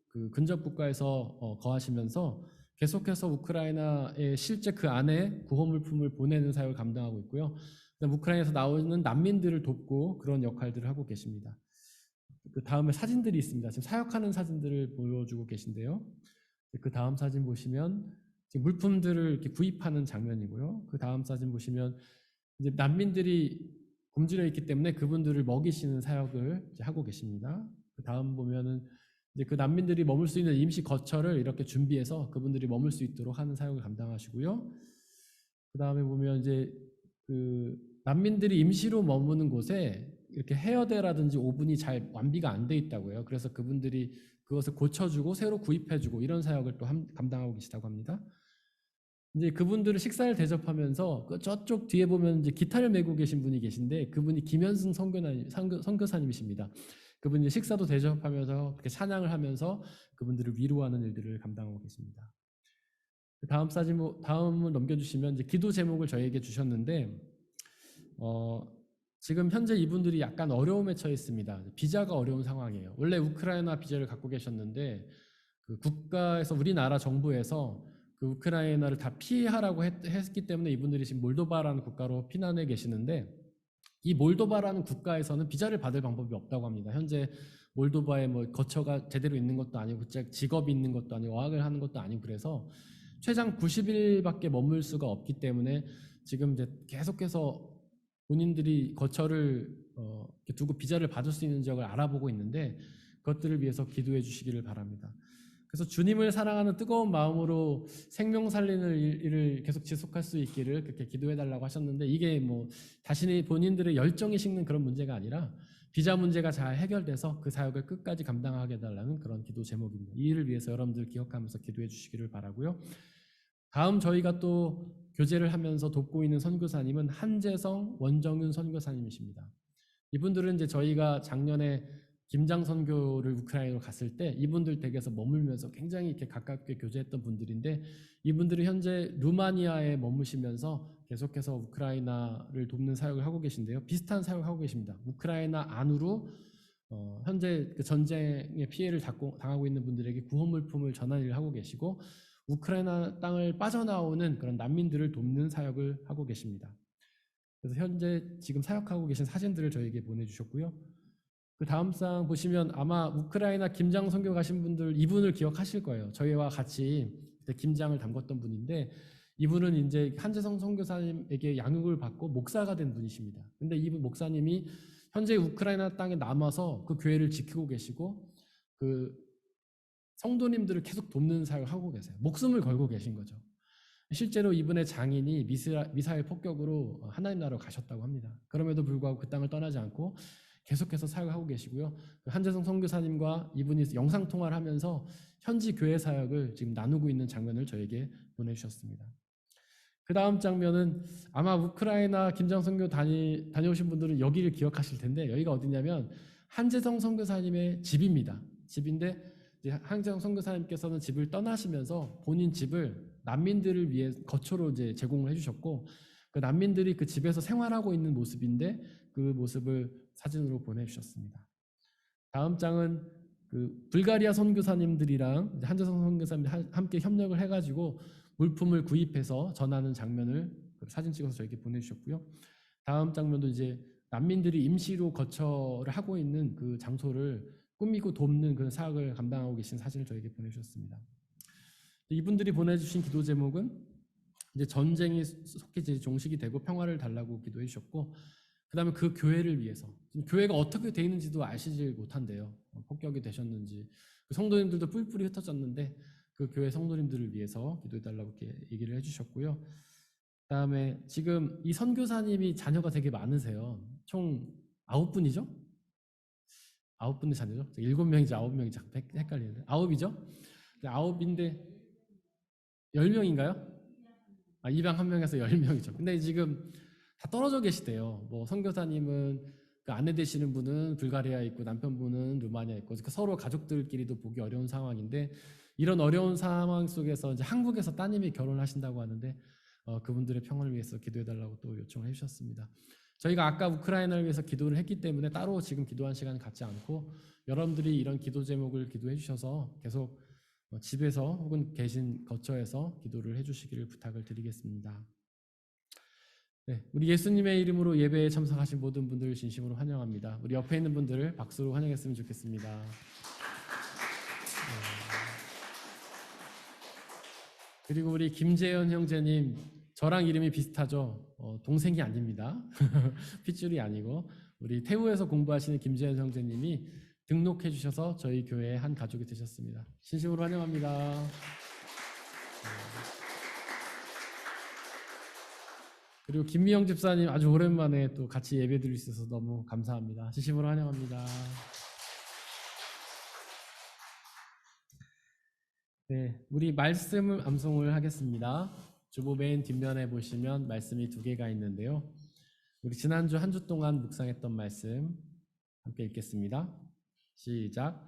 그 근접 국가에서 거하시면서 계속해서 우크라이나에 실제 그 안에 구호 물품을 보내는 사역을 감당하고 있고요. 그다음 우크라이나에서 나오는 난민들을 돕고 그런 역할들을 하고 계십니다. 그 다음에 사진들이 있습니다. 지금 사역하는 사진들을 보여주고 계신데요. 그 다음 사진 보시면 지금 물품들을 이렇게 구입하는 장면이고요. 그 다음 사진 보시면 이제 난민들이 굶주려 있기 때문에 그분들을 먹이시는 사역을 이제 하고 계십니다. 그 다음 보면은 이제 그 난민들이 머물 수 있는 임시 거처를 이렇게 준비해서 그분들이 머물 수 있도록 하는 사역을 감당하시고요. 그 다음에 보면 이제 그 난민들이 임시로 머무는 곳에 이렇게 해여대라든지 오븐이 잘 완비가 안 돼 있다고요. 그래서 그분들이 그것을 고쳐주고 새로 구입해주고 이런 사역을 또 감당하고 계시다고 합니다. 이제 그분들을 식사를 대접하면서 그 저쪽 뒤에 보면 이제 기타를 메고 계신 분이 계신데 그분이 김현승 선교사님이십니다. 그분이 식사도 대접하면서 그렇게 찬양을 하면서 그분들을 위로하는 일들을 감당하고 계십니다. 다음 사진 다음을 넘겨주시면 이제 기도 제목을 저희에게 주셨는데 지금 현재 이분들이 약간 어려움에 처해 있습니다. 비자가 어려운 상황이에요. 원래 우크라이나 비자를 갖고 계셨는데 그 국가에서 우리나라 정부에서 그 우크라이나를 다 피하라고 했기 때문에 이분들이 지금 몰도바라는 국가로 피난해 계시는데 이 몰도바라는 국가에서는 비자를 받을 방법이 없다고 합니다. 현재 몰도바에 뭐 거처가 제대로 있는 것도 아니고 직업이 있는 것도 아니고 어학을 하는 것도 아니고 그래서 최장 90일밖에 머물 수가 없기 때문에 지금 이제 계속해서 본인들이 거처를 두고 비자를 받을 수 있는 지역을 알아보고 있는데 그것들을 위해서 기도해 주시기를 바랍니다. 그래서 주님을 사랑하는 뜨거운 마음으로 생명 살리는 일을 계속 지속할 수 있기를 그렇게 기도해 달라고 하셨는데 이게 뭐 자신이 본인들의 열정이 식는 그런 문제가 아니라 비자 문제가 잘 해결돼서 그 사역을 끝까지 감당하게 해달라는 그런 기도 제목입니다. 이 일을 위해서 여러분들 기억하면서 기도해 주시기를 바라고요. 다음 저희가 또 교제를 하면서 돕고 있는 선교사님은 한재성 원정윤 선교사님이십니다. 이분들은 이제 저희가 작년에 김장 선교를 우크라이나로 갔을 때 이분들 댁에서 머물면서 굉장히 이렇게 가깝게 교제했던 분들인데 이분들이 현재 루마니아에 머무시면서 계속해서 우크라이나를 돕는 사역을 하고 계신데요. 비슷한 사역을 하고 계십니다. 우크라이나 안으로 현재 그 전쟁의 피해를 당하고 있는 분들에게 구호물품을 전하는 일을 하고 계시고 우크라이나 땅을 빠져나오는 그런 난민들을 돕는 사역을 하고 계십니다. 그래서 현재 지금 사역하고 계신 사진들을 저에게 보내주셨고요. 그 다음 상 보시면 아마 우크라이나 김장 선교 가신 분들 이분을 기억하실 거예요. 저희와 같이 그때 김장을 담궜던 분인데 이분은 이제 한재성 선교사님에게 양육을 받고 목사가 된 분이십니다. 근데 이분 목사님이 현재 우크라이나 땅에 남아서 그 교회를 지키고 계시고 그 성도님들을 계속 돕는 사역을 하고 계세요. 목숨을 걸고 계신 거죠. 실제로 이분의 장인이 미사일 폭격으로 하나님 나라로 가셨다고 합니다. 그럼에도 불구하고 그 땅을 떠나지 않고 계속해서 사역을 하고 계시고요. 한재성 선교사님과 이분이 영상 통화를 하면서 현지 교회 사역을 지금 나누고 있는 장면을 저에게 보내주셨습니다. 그 다음 장면은 아마 우크라이나 김장 선교 다녀오신 분들은 여기를 기억하실 텐데 여기가 어디냐면 한재성 선교사님의 집입니다. 집인데 한재성 선교사님께서는 집을 떠나시면서 본인 집을 난민들을 위해 거처로 이제 제공을 해주셨고 그 난민들이 그 집에서 생활하고 있는 모습인데 그 모습을 사진으로 보내주셨습니다. 다음 장은 그 불가리아 선교사님들이랑 한재성 선교사님 함께 협력을 해가지고 물품을 구입해서 전하는 장면을 사진 찍어서 저에게 보내주셨고요. 다음 장면도 이제 난민들이 임시로 거처를 하고 있는 그 장소를 꾸미고 돕는 그런 사역을 감당하고 계신 사진을 저에게 보내주셨습니다. 이분들이 보내주신 기도 제목은 이제 전쟁이 속히 이제 종식이 되고 평화를 달라고 기도해 주셨고, 그 다음에 그 교회를 위해서 교회가 어떻게 돼 있는지도 아시지 못한대요. 폭격이 되셨는지 그 성도님들도 뿔뿔이 흩어졌는데 그 교회 성도님들을 위해서 기도해 달라고 이렇게 얘기를 해주셨고요. 그 다음에 지금 이 선교사님이 자녀가 되게 많으세요. 총 9분이죠? 9분의 자녀죠? 7명이지 9명이지 헷갈리는데 9이죠? 9인데 10명인가요? 입양 1명에서 10명이죠. 근데 지금 다 떨어져 계시대요. 뭐 선교사님은 그 아내 되시는 분은 불가리아에 있고 남편분은 루마니아에 있고 서로 가족들끼리도 보기 어려운 상황인데 이런 어려운 상황 속에서 이제 한국에서 따님이 결혼하신다고 하는데 그분들의 평화를 위해서 기도해달라고 또 요청을 해주셨습니다. 저희가 아까 우크라이나를 위해서 기도를 했기 때문에 따로 지금 기도한 시간 갖지 않고 여러분들이 이런 기도 제목을 기도해 주셔서 계속 집에서 혹은 계신 거처에서 기도를 해주시기를 부탁을 드리겠습니다. 네, 우리 예수님의 이름으로 예배에 참석하신 모든 분들을 진심으로 환영합니다. 우리 옆에 있는 분들을 박수로 환영했으면 좋겠습니다. 그리고 우리 김재현 형제님, 저랑 이름이 비슷하죠? 동생이 아닙니다. 핏줄이 아니고 우리 태우에서 공부하시는 김재현 형제님이 등록해 주셔서 저희 교회의 한 가족이 되셨습니다. 진심으로 환영합니다. 그리고 김미영 집사님 아주 오랜만에 또 같이 예배 드릴 수 있어서 너무 감사합니다. 진심으로 환영합니다. 네, 우리 말씀을 암송을 하겠습니다. 주보 맨 뒷면에 보시면 말씀이 2개가 있는데요. 우리 지난주 한 주 동안 묵상했던 말씀 함께 읽겠습니다. 시작.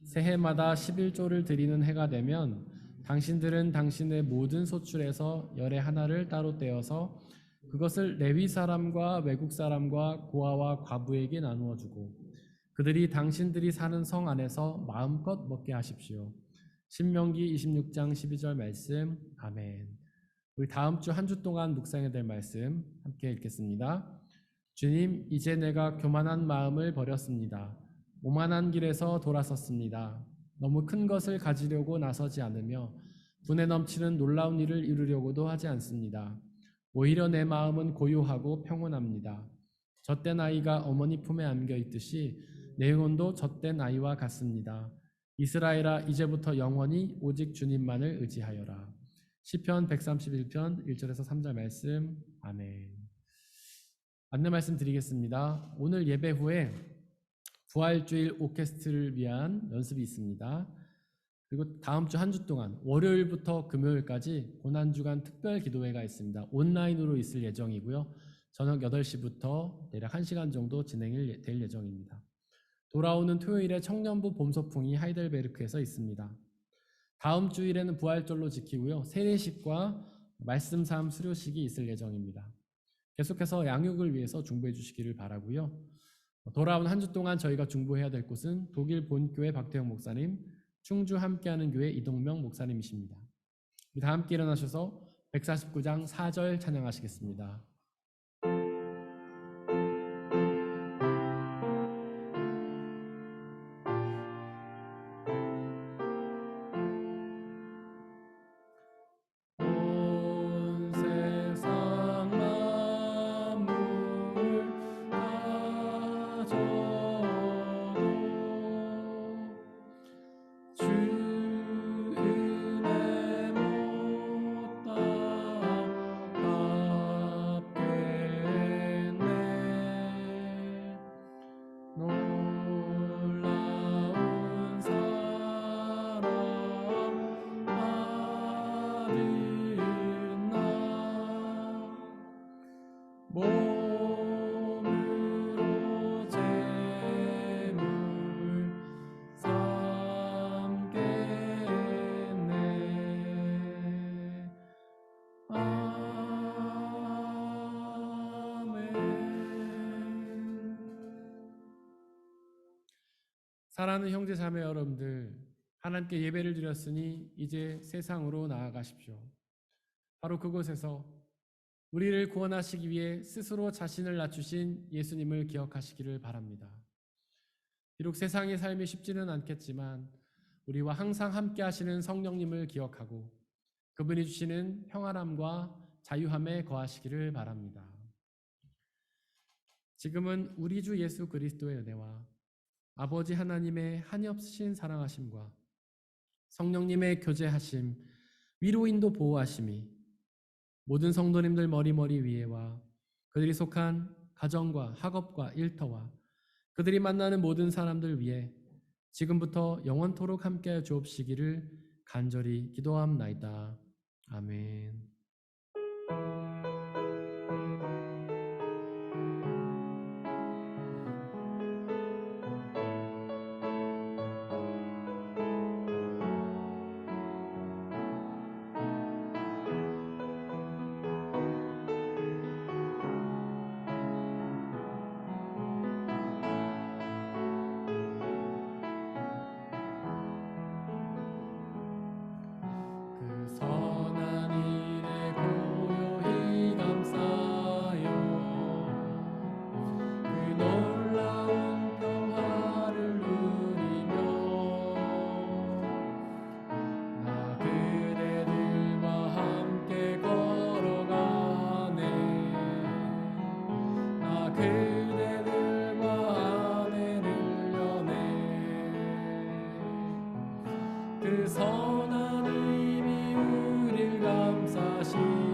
새해마다 11조를 드리는 해가 되면 당신들은 당신의 모든 소출에서 열의 하나를 따로 떼어서 그것을 레위 사람과 외국 사람과 고아와 과부에게 나누어 주고 그들이 당신들이 사는 성 안에서 마음껏 먹게 하십시오. 신명기 26장 12절 말씀. 아멘. 우리 다음 주 한 주 동안 묵상해야 될 말씀 함께 읽겠습니다. 주님, 이제 내가 교만한 마음을 버렸습니다. 오만한 길에서 돌아섰습니다. 너무 큰 것을 가지려고 나서지 않으며 분에 넘치는 놀라운 일을 이루려고도 하지 않습니다. 오히려 내 마음은 고요하고 평온합니다. 젖된 아이가 어머니 품에 안겨 있듯이 내 영혼도 젖된 아이와 같습니다. 이스라엘아, 이제부터 영원히 오직 주님만을 의지하여라. 시편 131편 1절에서 3절 말씀. 아멘. 안내 말씀 드리겠습니다. 오늘 예배 후에 부활주일 오케스트를 위한 연습이 있습니다. 그리고 다음 주 한 주 동안 월요일부터 금요일까지 고난주간 특별 기도회가 있습니다. 온라인으로 있을 예정이고요. 저녁 8시부터 대략 1시간 정도 진행이 될 예정입니다. 돌아오는 토요일에 청년부 봄소풍이 하이델베르크에서 있습니다. 다음 주일에는 부활절로 지키고요. 세례식과 말씀 삶 수료식이 있을 예정입니다. 계속해서 양육을 위해서 중보해 주시기를 바라고요. 돌아온 한 주 동안 저희가 중보해야 될 곳은 독일 본교회 박태영 목사님, 충주 함께하는 교회 이동명 목사님이십니다. 다 함께 일어나셔서 149장 4절 찬양하시겠습니다. 사랑하는 형제 자매 여러분들, 하나님께 예배를 드렸으니 이제 세상으로 나아가십시오. 바로 그곳에서 우리를 구원하시기 위해 스스로 자신을 낮추신 예수님을 기억하시기를 바랍니다. 비록 세상의 삶이 쉽지는 않겠지만 우리와 항상 함께 하시는 성령님을 기억하고 그분이 주시는 평안함과 자유함에 거하시기를 바랍니다. 지금은 우리 주 예수 그리스도의 은혜와 아버지 하나님의 한없으신 사랑하심과 성령님의 교제하심, 위로인도 보호하심이 모든 성도님들 머리머리 위에와 그들이 속한 가정과 학업과 일터와 그들이 만나는 모든 사람들 위에 지금부터 영원토록 함께하여 주옵시기를 간절히 기도함나이다. 아멘. 그 선한 힘이 우릴 감싸시